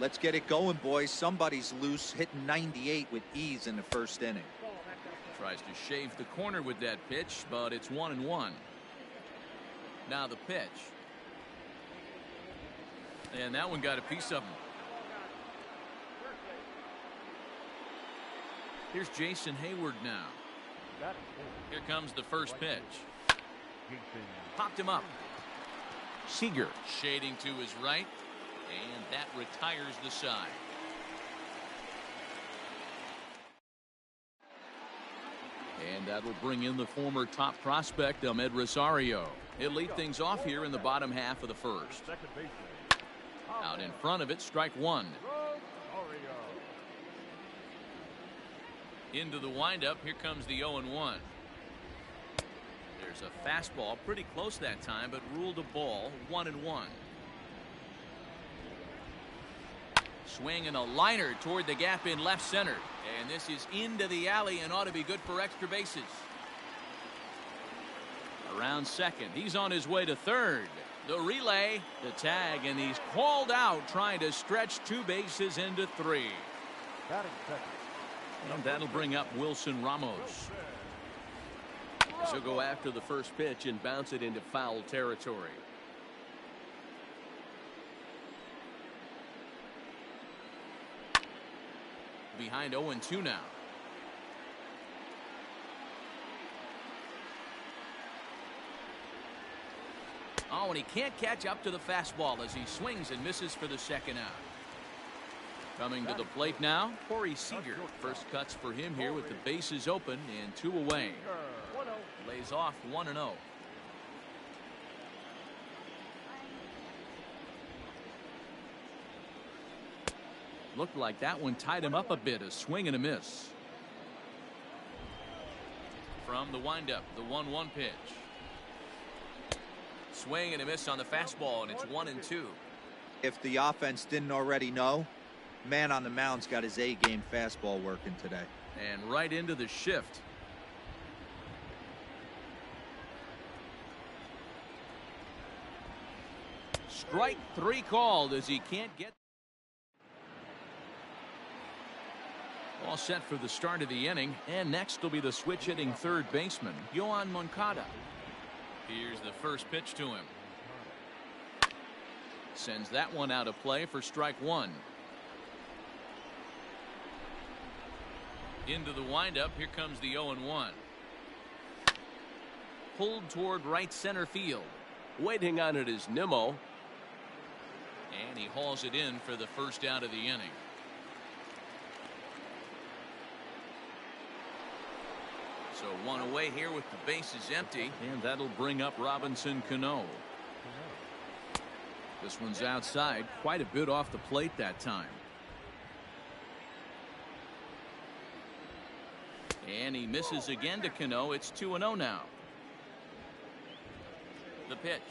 Let's get it going, boys. Somebody's loose, hitting 98 with ease in the first inning. Tries to shave the corner with that pitch, but it's 1-1. Now the pitch. And that one got a piece of him. Here's Jason Hayward now. Here comes the first pitch. Popped him up. Seager shading to his right, and that retires the side. And that'll bring in the former top prospect, Ahmed Rosario. He'll lead things off here in the bottom half of the first. Out in front of it, strike one. Into the windup, here comes the 0-1. There's a fastball, pretty close that time, but ruled a ball, 1-1. Swing and a liner toward the gap in left center. And this is into the alley and ought to be good for extra bases. Around second, he's on his way to third. The relay, the tag, and he's called out trying to stretch 2 bases into 3. And that'll bring up Wilson Ramos. So go after the first pitch and bounce it into foul territory. Behind 0-2 now. Oh, and he can't catch up to the fastball as he swings and misses for the second out. Coming to the plate now, Corey Seager. First cuts for him here with the bases open and 2 away. Lays off 1-0. Looked like that one tied him up a bit. A swing and a miss. From the windup, the 1-1 pitch. Swing and a miss on the fastball, and it's 1-2. If the offense didn't already know, man on the mound's got his A-game fastball working today. And right into the shift. Strike 3 called as he can't get. All set for the start of the inning, and next will be the switch hitting third baseman, Yoan Moncada. Here's the first pitch to him. Sends that one out of play for strike 1. Into the windup, here comes the 0-1. Pulled toward right center field. Waiting on it is Nimmo. And he hauls it in for the first out of the inning. So 1 away here with the bases empty, and that'll bring up Robinson Cano. This one's outside, quite a bit off the plate that time. And he misses again to Cano. It's 2-0 now. The pitch.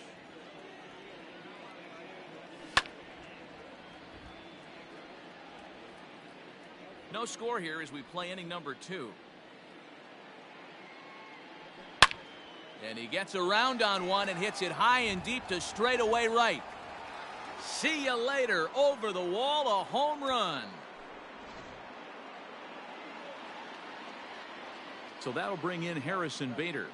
No score here as we play inning number 2. And he gets around on one and hits it high and deep to straightaway right. See you later. Over the wall, a home run. So that'll bring in Harrison Bader.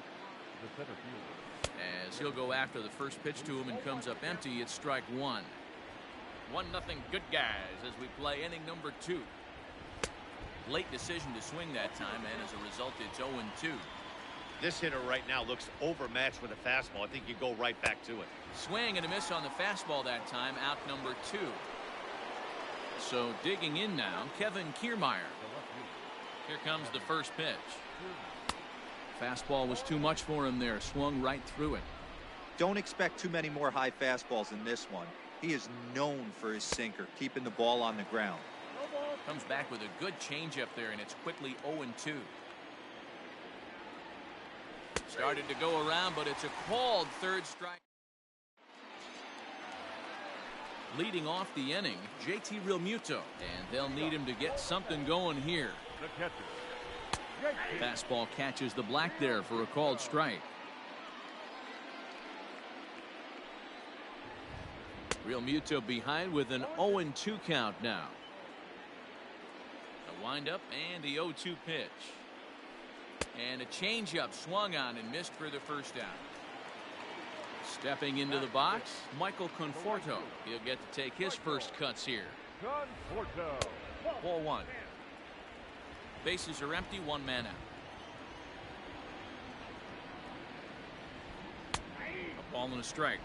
The center fielder. As he'll go after the first pitch to him and comes up empty, it's strike one. 1-0 good guys as we play inning number 2. Late decision to swing that time, and as a result, it's 0-2. This hitter right now looks overmatched with a fastball. I think you go right back to it. Swing and a miss on the fastball that time, out number 2. So digging in now, Kevin Kiermaier. Here comes the first pitch. Fastball was too much for him there, swung right through it. Don't expect too many more high fastballs in this one. He is known for his sinker, keeping the ball on the ground. Comes back with a good changeup there, and it's quickly 0-2. Started to go around, but it's a called third strike. Leading off the inning, JT Realmuto, and they'll need him to get something going here. The catcher. Fastball catches the black there for a called strike. Realmuto behind with an 0-2 count now. A windup and the 0-2 pitch. And a changeup swung on and missed for the first out. Stepping into the box, Michael Conforto. He'll get to take his first cuts here. Conforto. Ball one. Bases are empty, one man out. A ball and a strike.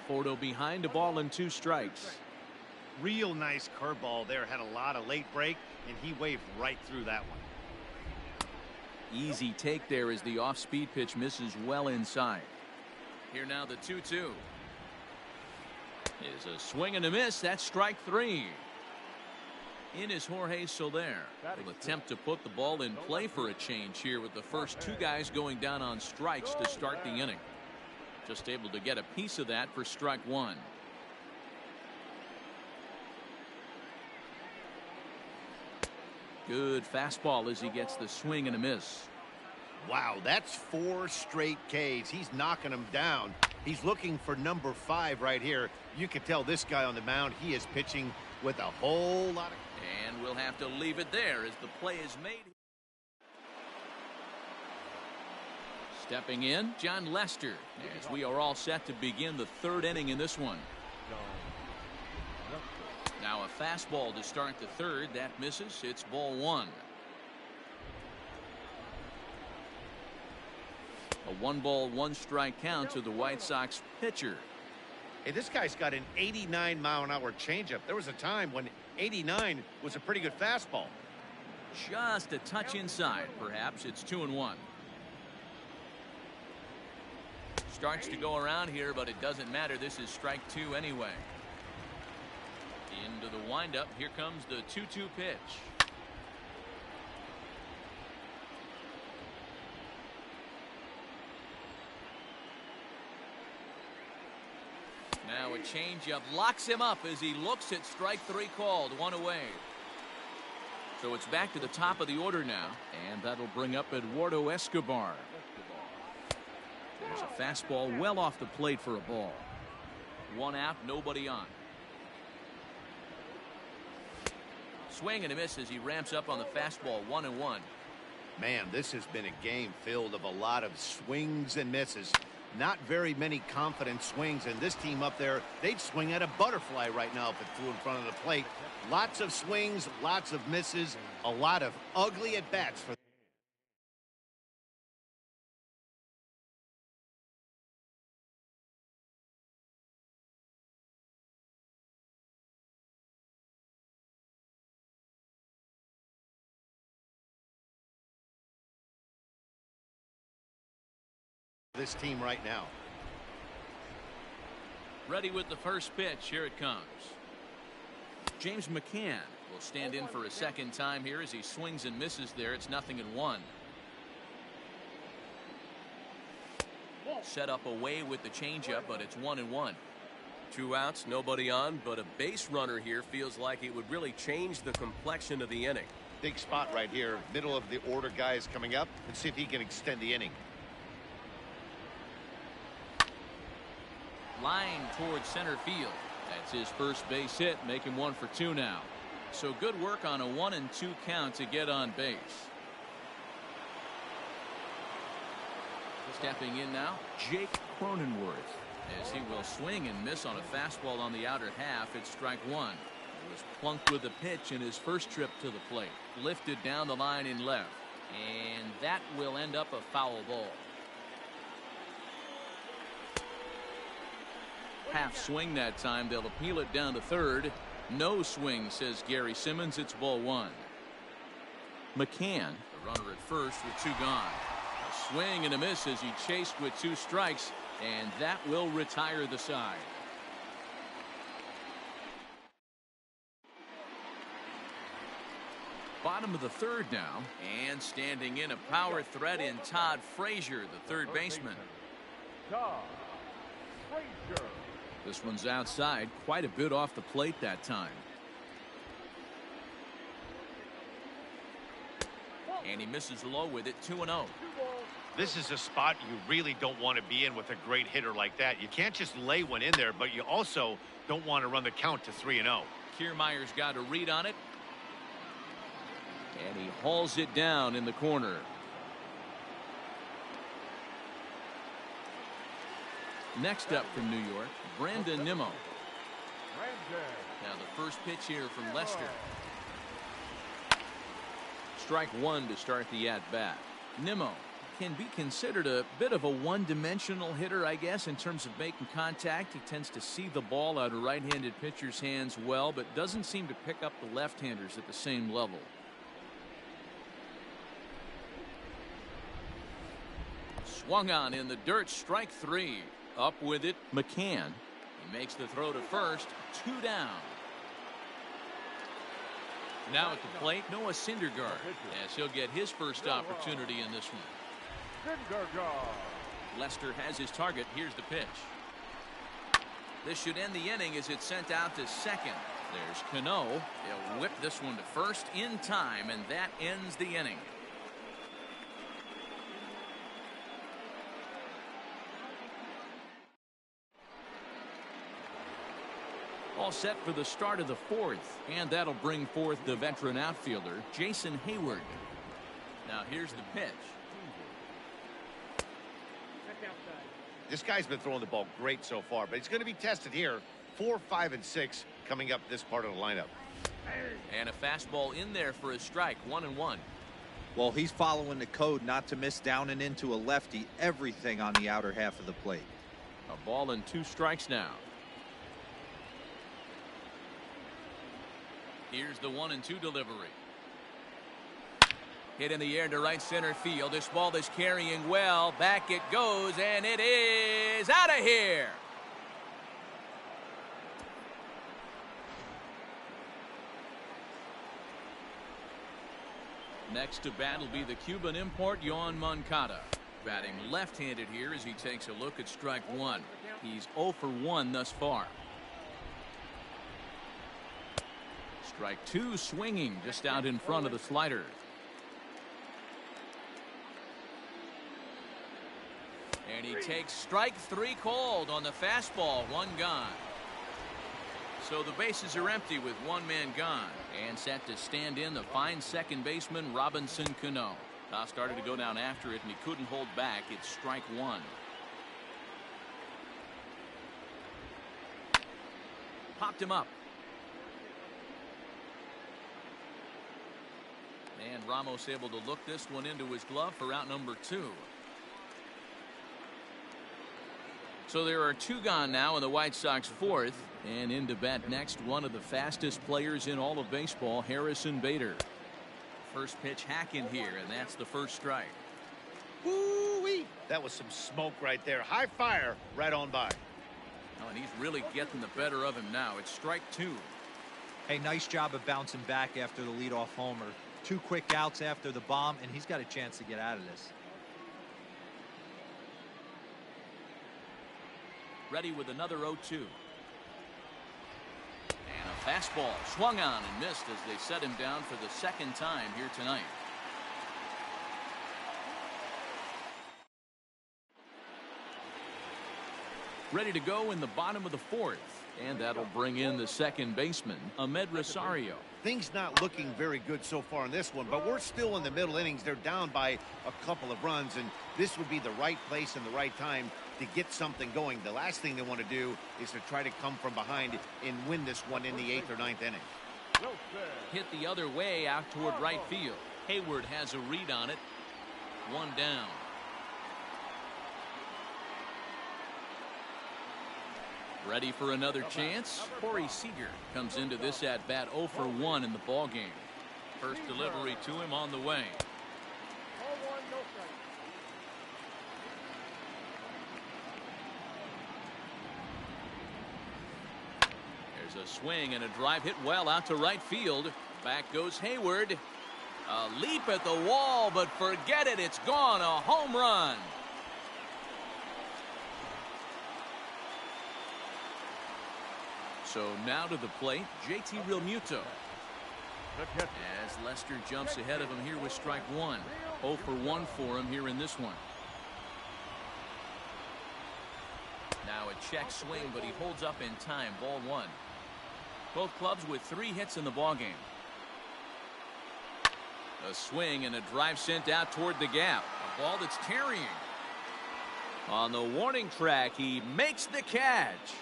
Conforto behind, a ball and 2 strikes. Real nice curveball there. Had a lot of late break, and he waved right through that one. Easy take there as the off-speed pitch misses well inside. Here now the 2-2. Is a swing and a miss. That's strike 3. In is Jorge Soler. Will attempt to put the ball in play for a change here with the first 2 guys going down on strikes to start the inning. Just able to get a piece of that for strike 1. Good fastball as he gets the swing and a miss. Wow, that's 4 straight Ks. He's knocking them down. He's looking for number 5 right here. You can tell this guy on the mound, he is pitching with a whole lot of... And we'll have to leave it there as the play is made. Stepping in, John Lester, as we are all set to begin the 3rd inning in this one. Now a fastball to start the 3rd. That misses. It's ball 1. A 1-ball, 1-strike count to the White Sox pitcher. Hey, this guy's got an 89-mile-an-hour changeup. There was a time when 89 was a pretty good fastball. Just a touch inside, perhaps. It's 2-1. Starts to go around here, but it doesn't matter. This is strike 2 anyway. Into the windup. Here comes the 2-2 pitch. Now a changeup locks him up as he looks at strike 3 called. 1 away. So it's back to the top of the order now, and that'll bring up Eduardo Escobar. There's a fastball well off the plate for a ball. 1 out, nobody on. Swing and a miss as he ramps up on the fastball. 1-1. Man, this has been a game filled of a lot of swings and misses. Not very many confident swings, and this team up there, they'd swing at a butterfly right now if it flew in front of the plate. Lots of swings, lots of misses, a lot of ugly at-bats for this team right now. Ready with the first pitch. Here it comes. James McCann will stand in for a second time here as he swings and misses there. It's 0-1. Set up away with the changeup, but it's 1-1. 2 outs, nobody on, but a base runner here feels like it would really change the complexion of the inning. Big spot right here. Middle of the order guy is coming up. Let's see if he can extend the inning. Line towards center field. That's his first base hit, making 1 for 2 now. So good work on a 1-2 count to get on base. Stepping in now, Jake Cronenworth, as he will swing and miss on a fastball on the outer half. It's strike 1. He was plunked with a pitch in his first trip to the plate. Lifted down the line in left. And that will end up a foul ball. Half swing that time. They'll appeal it down to third. No swing, says Gary Simmons. It's ball 1. McCann, the runner at first with 2 gone. A swing and a miss as he chased with 2 strikes, and that will retire the side. Bottom of the third now, and standing in a power threat in Todd Frazier, the third baseman. Todd Frazier. This one's outside, quite a bit off the plate that time. And he misses low with it, 2-0. This is a spot you really don't want to be in with a great hitter like that. You can't just lay one in there, but you also don't want to run the count to 3-0. Kiermaier's got a read on it. And he hauls it down in the corner. Next up from New York, Brandon Nimmo. Now the first pitch here from Lester. Strike 1 to start the at-bat. Nimmo can be considered a bit of a one-dimensional hitter, I guess, in terms of making contact. He tends to see the ball out of right-handed pitchers' hands well, but doesn't seem to pick up the left-handers at the same level. Swung on in the dirt, strike 3. Up with it, McCann. He makes the throw to first, 2 down. Now at the plate, Noah Syndergaard, as he'll get his first opportunity in this one. Lester has his target. Here's the pitch. This should end the inning as it's sent out to second. There's Cano. He'll whip this one to first in time, and that ends the inning. All set for the start of the 4th, and that'll bring forth the veteran outfielder, Jason Hayward. Now here's the pitch. This guy's been throwing the ball great so far, but he's going to be tested here. 4, 5, and 6 coming up this part of the lineup. And a fastball in there for a strike, 1-1. Well, he's following the code not to miss down and into a lefty. Everything on the outer half of the plate. A ball and 2 strikes now. Here's the 1-2 delivery. Hit in the air to right center field. This ball is carrying well. Back it goes, and it is out of here. Next to bat will be the Cuban import, Yoan Moncada. Batting left-handed here as he takes a look at strike 1. He's 0 for 1 thus far. Strike 2 swinging just out in front of the slider. And he takes strike 3 called on the fastball. 1 gone. So the bases are empty with 1 man gone. And set to stand in the fine second baseman Robinson Cano. Toss started to go down after it and he couldn't hold back. It's strike 1. Popped him up. And Ramos able to look this one into his glove for out number 2. So there are 2 gone now in the White Sox 4th. And in to bat next, one of the fastest players in all of baseball, Harrison Bader. First pitch hacking here, and that's the first strike. Woo-wee! That was some smoke right there. High fire right on by. Oh, and he's really getting the better of him now. It's strike 2. Hey, nice job of bouncing back after the leadoff homer. 2 quick outs after the bomb, and he's got a chance to get out of this. Ready with another 0-2. And a fastball swung on and missed as they set him down for the second time here tonight. Ready to go in the bottom of the fourth. And that'll bring in the second baseman, Ahmed Rosario. Things not looking very good so far in this one, but we're still in the middle innings. They're down by a couple of runs, and this would be the right place and the right time to get something going. The last thing they want to do is to try to come from behind and win this one in the 8th or 9th inning. Hit the other way out toward right field. Hayward has a read on it. One down. Ready for another chance? Corey Seager comes into this at-bat 0 for 1 in the ballgame. First delivery to him on the way. There's a swing and a drive hit well out to right field. Back goes Hayward. A leap at the wall, but forget it. It's gone. A home run. So now to the plate, JT Realmuto. As Lester jumps ahead of him here with strike one. 0 for 1 for him here in this one. Now a check swing, but he holds up in time. Ball one. Both clubs with 3 hits in the ballgame. A swing and a drive sent out toward the gap. A ball that's carrying. On the warning track, he makes the catch.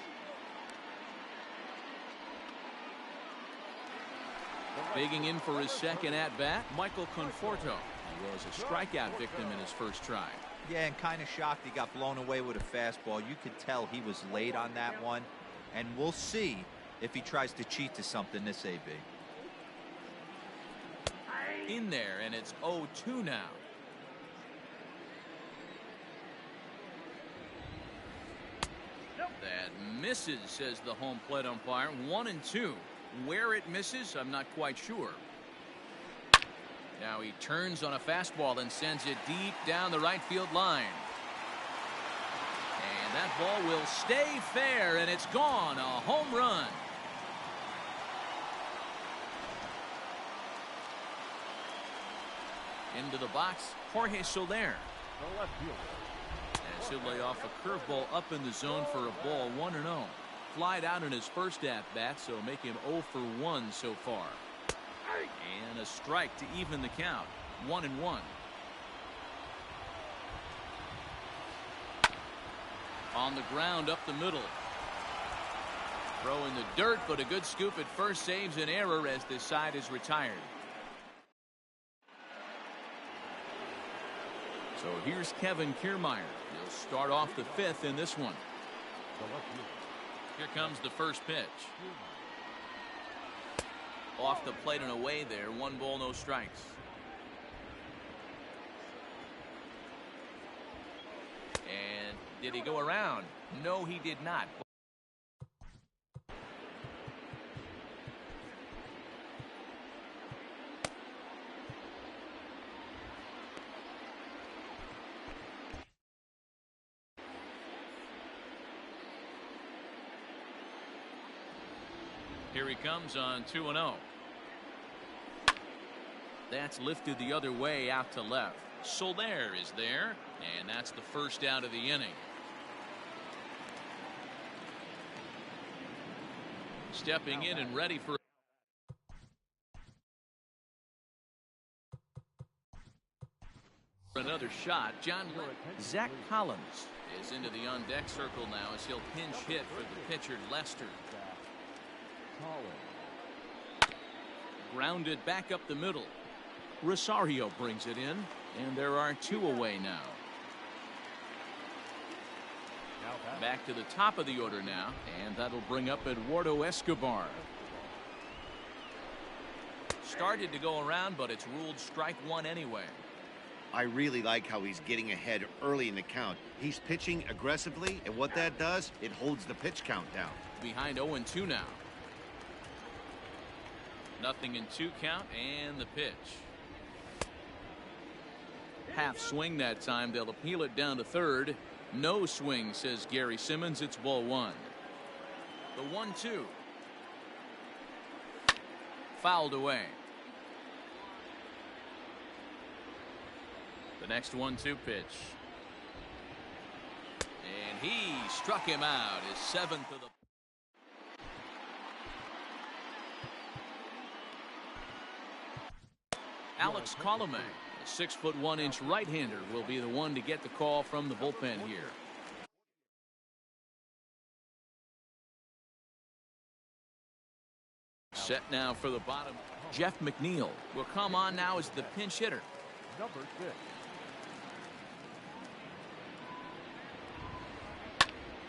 Bigging in for his second at-bat, Michael Conforto. He was a strikeout victim in his first try. Yeah, and kind of shocked he got blown away with a fastball. You could tell he was late on that one. And we'll see if he tries to cheat to something this AB. In there, and it's 0-2 now. That misses, says the home plate umpire. 1-2. Where it misses, I'm not quite sure. Now he turns on a fastball and sends it deep down the right field line. And that ball will stay fair, and it's gone. A home run. Into the box, Jorge Soler. As he'll lay off a curveball up in the zone for a ball. 1-0. Flied out in his first at-bat, so make him 0 for 1 so far. And a strike to even the count. 1-1. On the ground up the middle. Throw in the dirt, but a good scoop at first saves an error as this side is retired. So here's Kevin Kiermaier. He'll start off the 5th in this one. Here comes the first pitch. Off the plate and away there. 1 ball, no strikes. And did he go around? No, he did not. Here he comes on 2-0. That's lifted the other way out to left. Soler is there, and that's the first out of the inning. Stepping in and ready for another shot. Zach Collins is into the on-deck circle now as he'll pinch hit for the pitcher Lester. Grounded back up the middle. Rosario brings it in, and there are 2 away now. Back to the top of the order now, and that'll bring up Eduardo Escobar. Started to go around, but it's ruled strike 1 anyway. I really like how he's getting ahead early in the count. He's pitching aggressively, and what that does, it holds the pitch count down. Behind 0-2 now. 0-2 count, and the pitch. Half swing that time. They'll appeal it down to third. No swing, says Gary Simmons. It's ball 1. The 1-2. Fouled away. The next 1-2 pitch. And he struck him out, his 7th of the. Alex Colomé, a 6'1" right-hander, will be the one to get the call from the bullpen here. Set now for the bottom. Jeff McNeil will come on now as the pinch hitter. Number 6.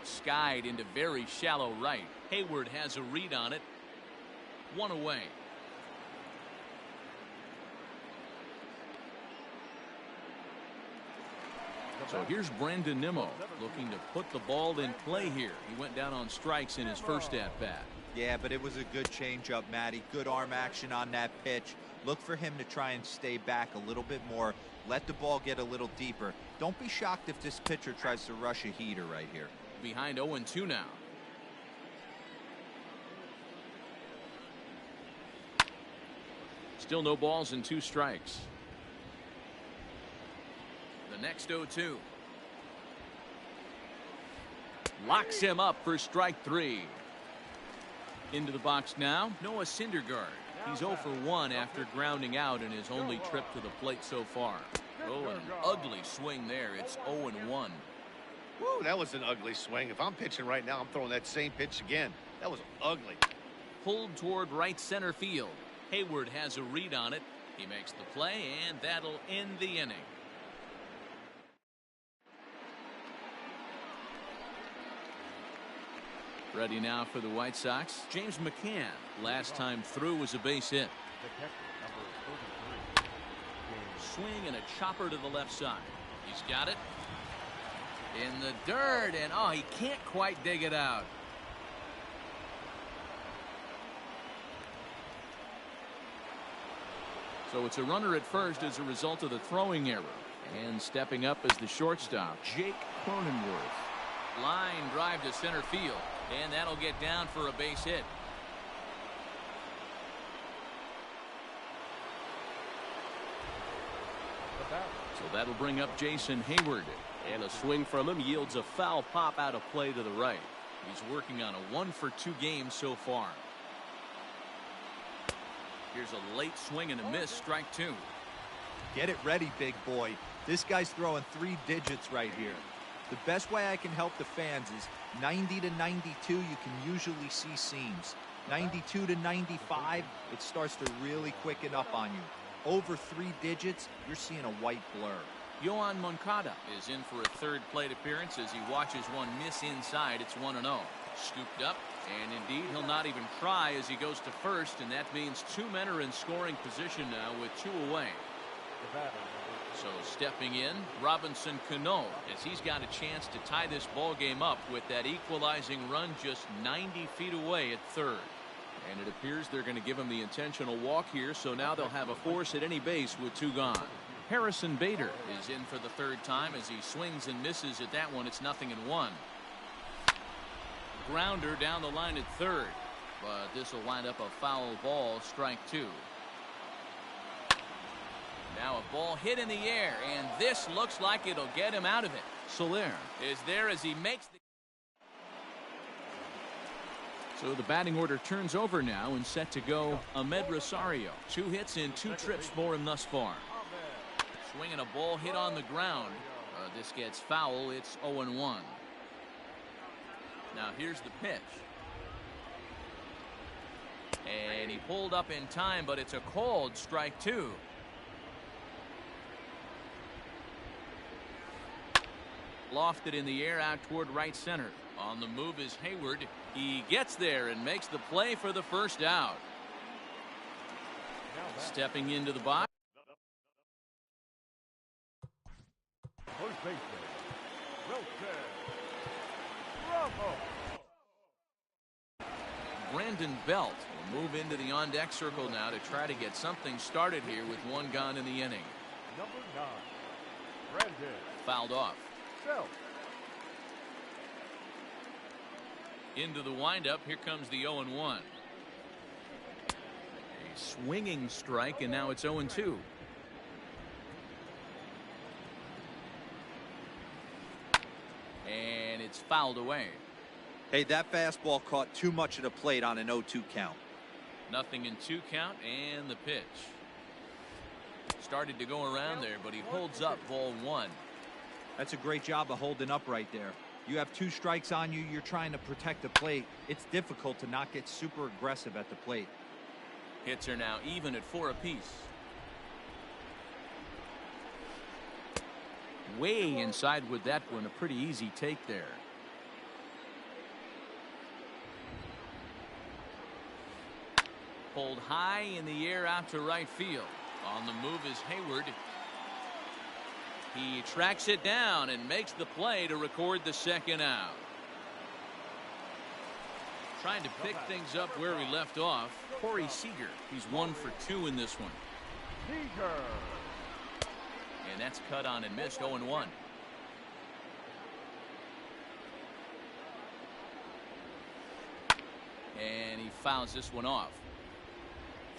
Skied into very shallow right. Hayward has a read on it. 1 away. So here's Brandon Nimmo looking to put the ball in play here. He went down on strikes in his first at-bat. Yeah, but it was a good changeup, Matty. Good arm action on that pitch. Look for him to try and stay back a little bit more. Let the ball get a little deeper. Don't be shocked if this pitcher tries to rush a heater right here. Behind 0-2 now. Still no balls and 2 strikes. The next 0-2. Locks him up for strike 3. Into the box now, Noah Syndergaard. He's 0 for 1 after grounding out in his only trip to the plate so far. Oh, an ugly swing there. It's 0-1. Woo, that was an ugly swing. If I'm pitching right now, I'm throwing that same pitch again. That was ugly. Pulled toward right center field. Hayward has a read on it. He makes the play, and that'll end the inning. Ready now for the White Sox. James McCann, last time through, was a base hit. Swing and a chopper to the left side. He's got it. In the dirt, and oh, he can't quite dig it out. So it's a runner at first as a result of the throwing error. And stepping up as the shortstop, Jake Cronenworth. Line drive to center field. And that'll get down for a base hit. So that'll bring up Jason Hayward. And a swing from him yields a foul pop out of play to the right. He's working on a 1 for 2 game so far. Here's a late swing and a miss, strike 2. Get it ready, big boy. This guy's throwing 3 digits right here. The best way I can help the fans is 90 to 92, you can usually see seams. 92 to 95, it starts to really quicken up on you. Over 3 digits, you're seeing a white blur. Yohan Moncada is in for a 3rd plate appearance as he watches one miss inside. It's 1-0. Scooped up, and indeed he'll not even try as he goes to first, and that means 2 men are in scoring position now with 2 away. So stepping in, Robinson Cano, as he's got a chance to tie this ball game up with that equalizing run just 90 feet away at 3rd. And it appears they're going to give him the intentional walk here, so now they'll have a force at any base with 2 gone. Harrison Bader is in for the 3rd time as he swings and misses at that one. It's 0-1. Grounder down the line at 3rd, but this will wind up a foul ball, strike 2. Now a ball hit in the air, and this looks like it'll get him out of it. Soler is there as he makes the. So the batting order turns over now and set to go Ahmed Rosario. 2 hits in 2 trips for him thus far. Swinging a ball hit on the ground. This gets foul. It's 0-1. Now here's the pitch. And he pulled up in time, but it's a called strike 2. Lofted in the air out toward right center. On the move is Hayward. He gets there and makes the play for the first out. Stepping into the box. First baseman, Wilson Ramos. Brandon Belt will move into the on-deck circle now to try to get something started here with 1 gone in the inning. Number 9, Brandon Fouled off. Belt. Into the windup. Here comes the 0-1. A swinging strike, and now it's 0-2. And fouled away. Hey, that fastball caught too much of the plate on an 0-2 count. Nothing in 2 count, and the pitch. Started to go around there, but he holds up ball 1. That's a great job of holding up right there. You have 2 strikes on you. You're trying to protect the plate. It's difficult to not get super aggressive at the plate. Hits are now even at 4 apiece. Way inside with that one. A pretty easy take there. Pulled high in the air out to right field. On the move is Hayward. He tracks it down and makes the play to record the 2nd out. Trying to pick things up where he left off. Corey Seager. He's 1 for 2 in this one. Seager. And that's cut on and missed. 0-1. And he fouls this one off.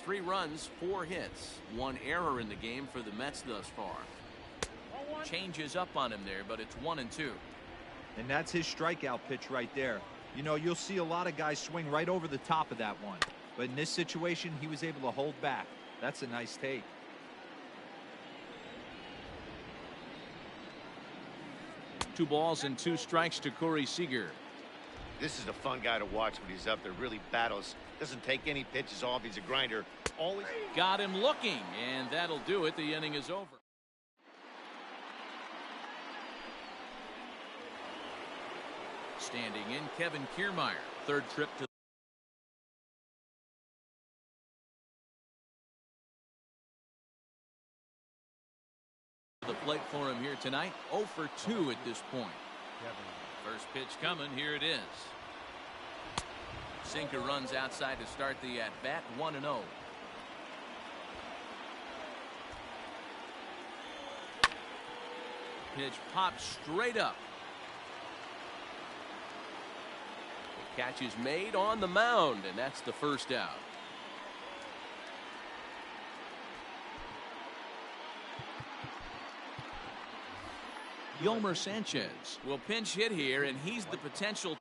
3 runs, 4 hits, 1 error in the game for the Mets thus far. Changes up on him there, but it's 1-2. And that's his strikeout pitch right there. You know, you'll see a lot of guys swing right over the top of that one. But in this situation, he was able to hold back. That's a nice take. Two balls and 2 strikes to Corey Seager. This is a fun guy to watch when he's up there. Really battles. Doesn't take any pitches off. He's a grinder. Always Got him looking, and that'll do it. The inning is over. Standing in, Kevin Kiermaier. 3rd trip to the plate for him here tonight. 0 for 2 at this point. First pitch coming. Here it is. Sinker runs outside to start the at-bat. 1-0. Pitch pops straight up. The catch is made on the mound, and that's the 1st out. Yolmer Sanchez will pinch hit here, and he's the potential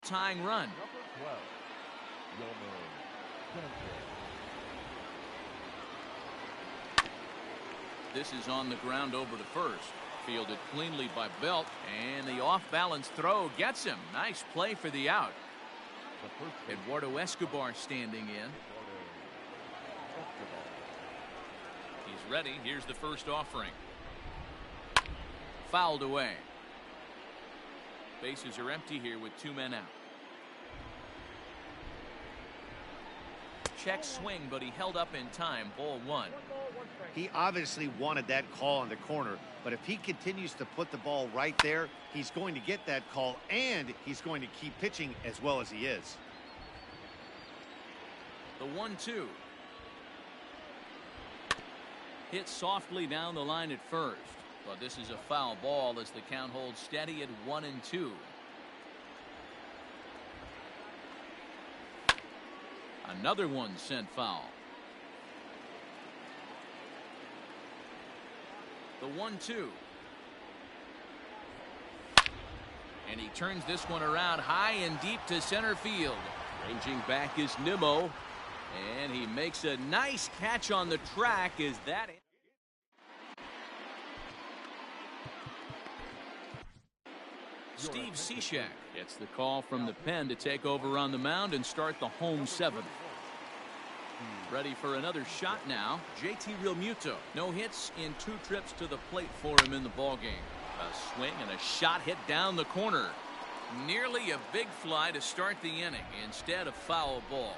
tying run. Number 12, Yolmer Sanchez. This is on the ground over to first. Fielded cleanly by Belt, and the off-balance throw gets him. Nice play for the out. Eduardo Escobar standing in. He's ready. Here's the first offering. Fouled away. Bases are empty here with 2 men out. Check swing, but he held up in time. Ball 1. He obviously wanted that call in the corner, but if he continues to put the ball right there, he's going to get that call, and he's going to keep pitching as well as he is. The 1-2. Hit softly down the line at first, but this is a foul ball as the count holds steady at 1-2. Another one sent foul. The 1-2. And he turns this one around high and deep to center field. Ranging back is Nimmo. And he makes a nice catch on the track. Is that it? Steve Cishek gets the call from the pen to take over on the mound and start the home 7th. Ready for another shot now. JT Realmuto. No hits in 2 trips to the plate for him in the ballgame. A swing and a shot hit down the corner. Nearly a big fly to start the inning. Instead, a foul ball.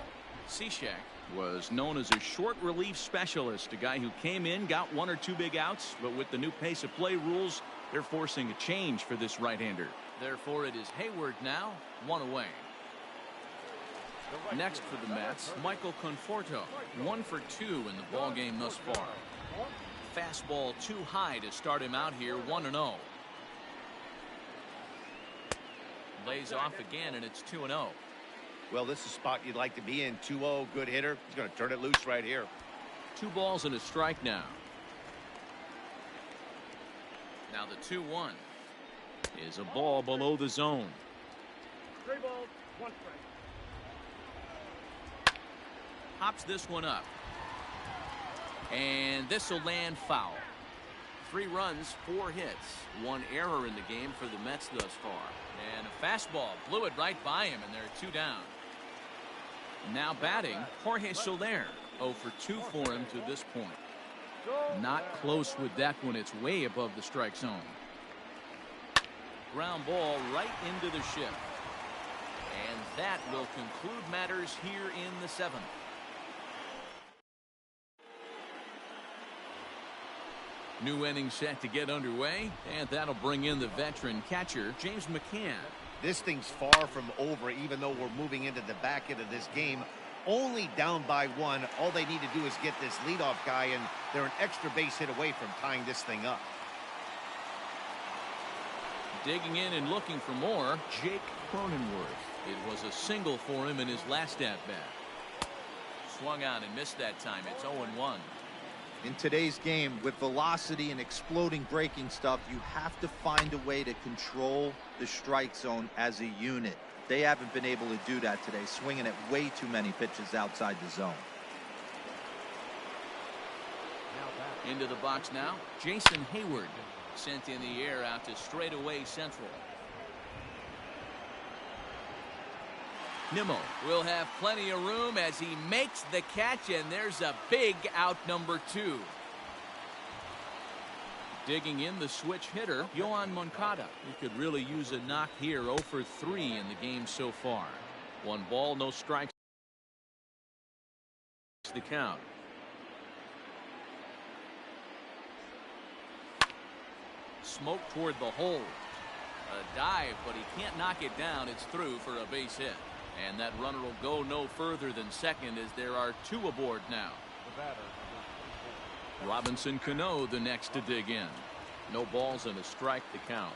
Cishek was known as a short relief specialist, a guy who came in, got 1 or 2 big outs, but with the new pace of play rules, they're forcing a change for this right-hander. Therefore, it is Hayward now, 1 away. Next for the Mets, Michael Conforto, 1 for 2 in the ball game thus far. Fastball too high to start him out here, 1-0. Lays off again, and it's 2-0. Well, this is a spot you'd like to be in. 2-0, good hitter. He's going to turn it loose right here. 2 balls and a strike now. Now the 2-1 is a ball below the zone. 3 balls, 1 strike. Hops this one up. And this will land foul. 3 runs, 4 hits. 1 error in the game for the Mets thus far. And a fastball blew it right by him, and they're 2 down. Now batting, Jorge Soler. 0 for 2 for him to this point. Not close with that one. It's way above the strike zone. Ground ball right into the shift. And that will conclude matters here in the 7th. New inning set to get underway, and that'll bring in the veteran catcher, James McCann. This thing's far from over, even though we're moving into the back end of this game. Only down by 1. All they need to do is get this leadoff guy, and they're an extra base hit away from tying this thing up. Digging in and looking for more, Jake Cronenworth. It was a single for him in his last at-bat. Swung out and missed that time. It's 0-1. In today's game, with velocity and exploding breaking stuff, you have to find a way to control the strike zone as a unit. They haven't been able to do that today, swinging at way too many pitches outside the zone. Into the box now, Jason Hayward. Sent in the air out to straightaway central. Nimmo will have plenty of room as he makes the catch, and there's a big out number 2. Digging in the switch hitter, Yohan Moncada. He could really use a knock here. 0 for 3 in the game so far. 1 ball, no strikes. The count. Smoke toward the hole. A dive, but he can't knock it down. It's through for a base hit. And that runner will go no further than second as there are 2 aboard now. Robinson Cano the next to dig in. No balls and a strike to count.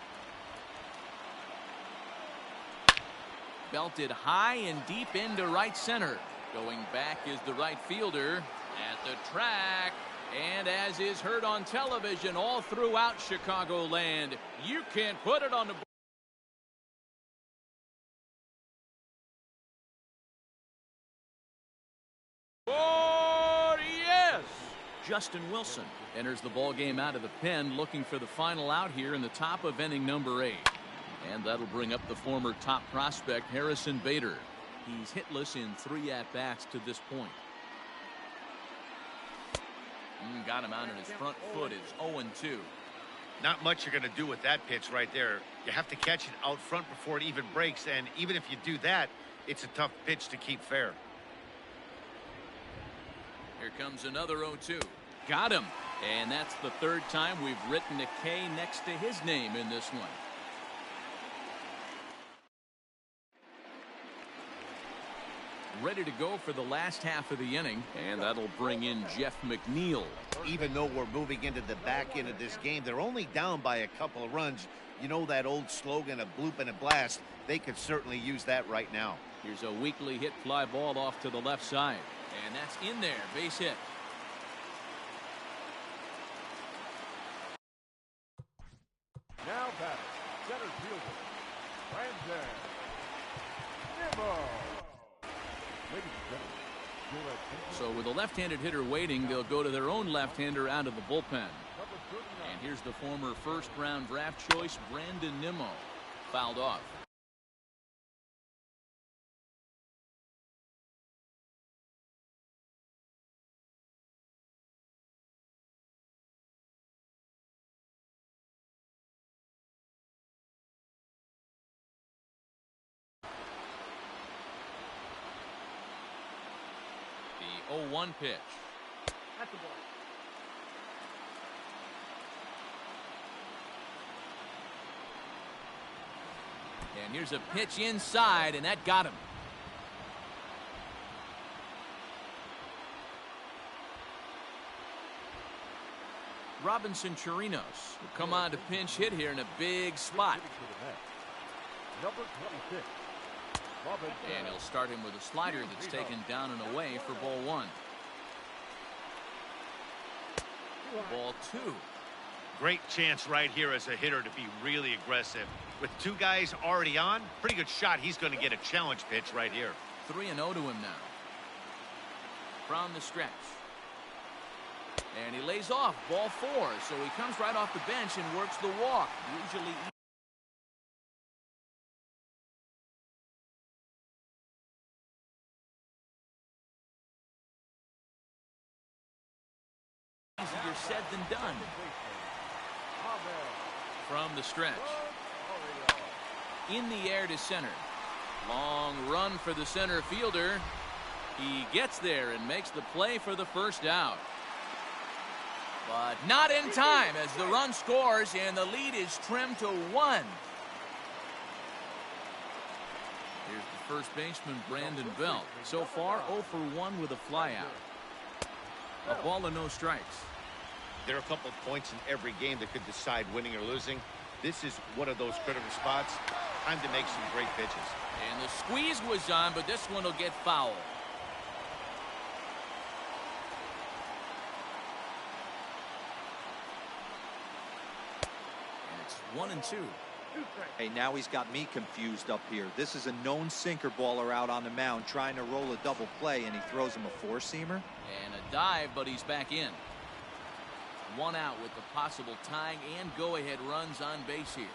Belted high and deep into right center. Going back is the right fielder at the track. And as is heard on television all throughout Chicagoland, you can't put it on the board. Yes! Justin Wilson enters the ball game out of the pen, looking for the final out here in the top of inning number 8. And that'll bring up the former top prospect Harrison Bader. He's hitless in 3 at-bats to this point. Got him out on his front foot. It's 0-2. Not much you're going to do with that pitch right there. You have to catch it out front before it even breaks, and even if you do that, it's a tough pitch to keep fair. Here comes another 0-2. Got him. And that's the 3rd time we've written a K next to his name in this one. Ready to go for the last half of the inning, and that'll bring in Jeff McNeil. Even though we're moving into the back end of this game, they're only down by a couple of runs. You know that old slogan, a bloop and a blast. They could certainly use that right now. Here's a weakly hit fly ball off to the left side, and that's in there. Base hit. Now batting, center fielder, Brandon Nimmo. Ladies and gentlemen, your attention. So with a left-handed hitter waiting, they'll go to their own left-hander out of the bullpen. Number 39. And here's the former first-round draft choice, Brandon Nimmo. Fouled off. The 0-1 pitch. At the ball. And here's a pitch inside, and that got him. Robinson Chirinos will come on to pinch hit here in a big spot. Number 26. And he'll start him with a slider that's taken down and away for ball one. Ball two. Great chance right here as a hitter to be really aggressive. With two guys already on, pretty good shot. He's going to get a challenge pitch right here. 3-0 to him now. From the stretch. And he lays off ball four. So he comes right off the bench and works the walk. Usually easier said than done. From the stretch. In the air to center. Long run for the center fielder. He gets there and makes the play for the first out. But not in time as the run scores and the lead is trimmed to 1. Here's the first baseman, Brandon Belt. So far, 0 for 1 with a flyout. A ball and no strikes. There are a couple of points in every game that could decide winning or losing. This is one of those critical spots. Time to make some great pitches. And the squeeze was on, but this one will get foul. And it's 1-2. Hey, now he's got me confused up here. This is a known sinker baller out on the mound trying to roll a double play, and he throws him a four-seamer. And a dive, but he's back in. 1 out with the possible tying and go-ahead runs on base here.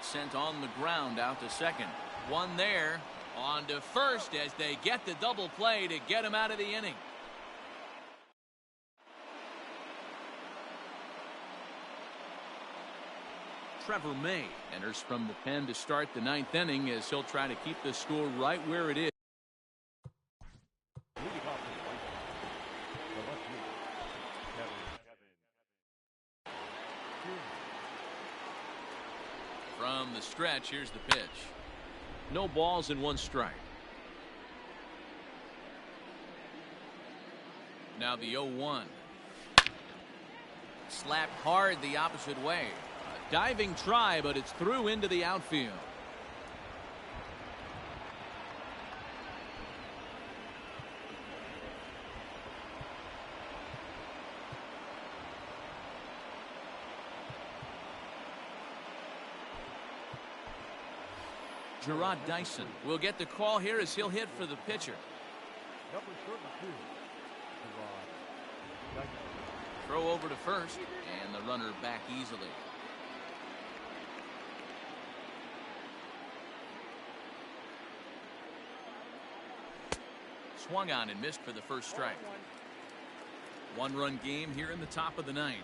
Sent on the ground out to second. 1 there. On to first as they get the double play to get him out of the inning. Trevor May enters from the pen to start the 9th inning as he'll try to keep the score right where it is. From the stretch, here's the pitch. No balls and 1 strike. Now the 0-1. Slapped hard the opposite way. A diving try, but it's through into the outfield. Gerard Dyson will get the call here as he'll hit for the pitcher. Number 32. Gerard. Throw over to first, and the runner back easily. Swung on and missed for the first strike. 1-run game here in the top of the 9th.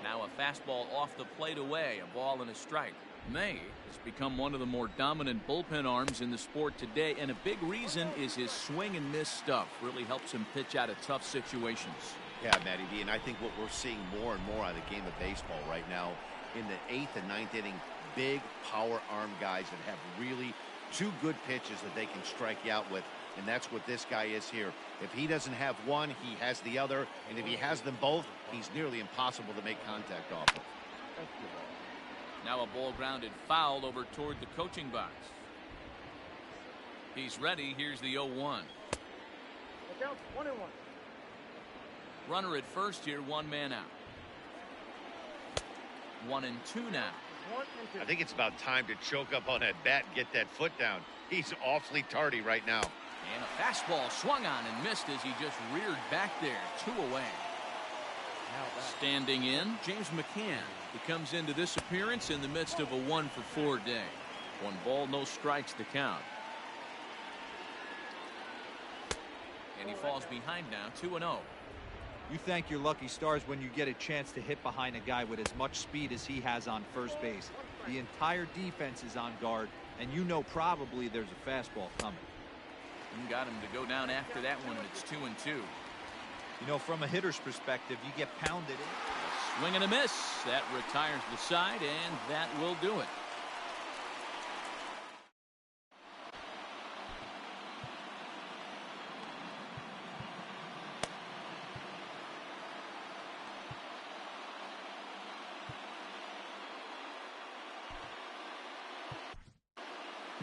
Now a fastball off the plate away, a ball and a strike. May has become one of the more dominant bullpen arms in the sport today, and a big reason is his swing and miss stuff. Really helps him pitch out of tough situations. Yeah, Matty D, and I think what we're seeing more and more out of the game of baseball right now, in the 8th and 9th inning, big power arm guys that have really 2 good pitches that they can strike you out with, and that's what this guy is here. If he doesn't have one, he has the other, and if he has them both, he's nearly impossible to make contact off of. Now a ball grounded foul over toward the coaching box. He's ready. Here's the 0-1. Look out, 1-1. Runner at first here, 1 man out. 1-2 now. 1-2. I think it's about time to choke up on that bat and get that foot down. He's awfully tardy right now. And a fastball swung on and missed as he just reared back there. 2 away. Standing in, James McCann. He comes into this appearance in the midst of a 1-for-4 day. 1 ball, no strikes to count. And he falls behind now, 2-0. You thank your lucky stars when you get a chance to hit behind a guy with as much speed as he has on first base. The entire defense is on guard, and you know probably there's a fastball coming. And got him to go down after that one, and it's 2-2. You know, from a hitter's perspective, you get pounded in. Swing and a miss. That retires the side, and that will do it.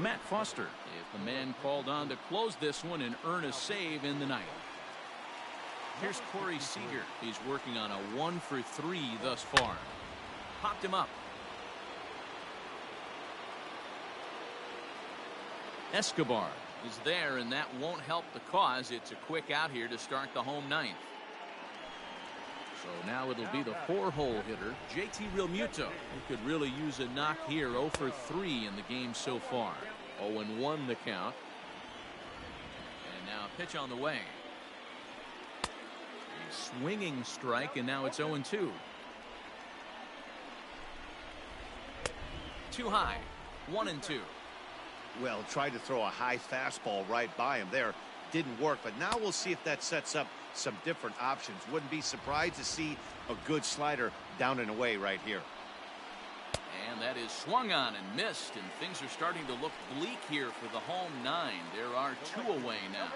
Matt Foster is the man called on to close this one and earn a save in the ninth. Here's Corey Seager. He's working on a 1-for-3 thus far. Popped him up. Escobar is there, and that won't help the cause. It's a quick out here to start the home ninth. So now it'll be the 4-hole hitter, JT Realmuto, who could really use a knock here. 0 for 3 in the game so far. 0-1 the count. And now a pitch on the way. A swinging strike, and now it's 0-2. Too high. 1-2. Well, tried to throw a high fastball right by him there. Didn't work, but now we'll see if that sets up some different options. Wouldn't be surprised to see a good slider down and away right here. And that is swung on and missed, and things are starting to look bleak here for the home 9. There are 2 away now.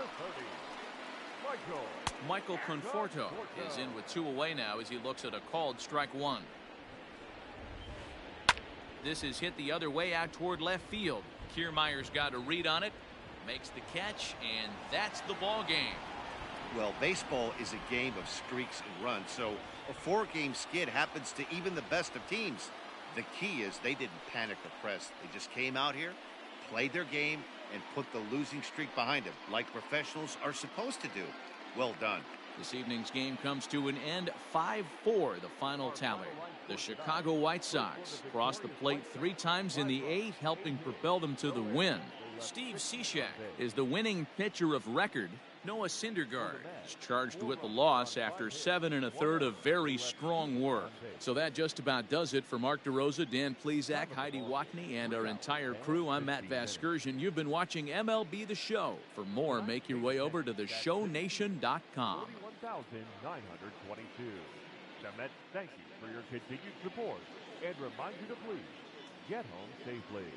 Michael Conforto is in with 2 away now as he looks at a called strike 1. This is hit the other way out toward left field. Kiermaier's got a read on it, makes the catch, and that's the ball game. Well, baseball is a game of streaks and runs, so a 4-game skid happens to even the best of teams. The key is they didn't panic or press. They just came out here, played their game, and put the losing streak behind them, like professionals are supposed to do. Well done. This evening's game comes to an end. 5-4 the final tally. The Chicago White Sox crossed the plate 3 times in the 8th, helping propel them to the win. Steve Cishek is the winning pitcher of record. Noah Syndergaard is charged with the loss after 7 1/3 of very strong work. So that just about does it for Mark DeRosa, Dan Plesac, Heidi Watney, and our entire crew. I'm Matt Vasgersian. You've been watching MLB The Show. For more, make your way over to theshownation.com. 41,922. The Mets thank you for your continued support and remind you to please get home safely.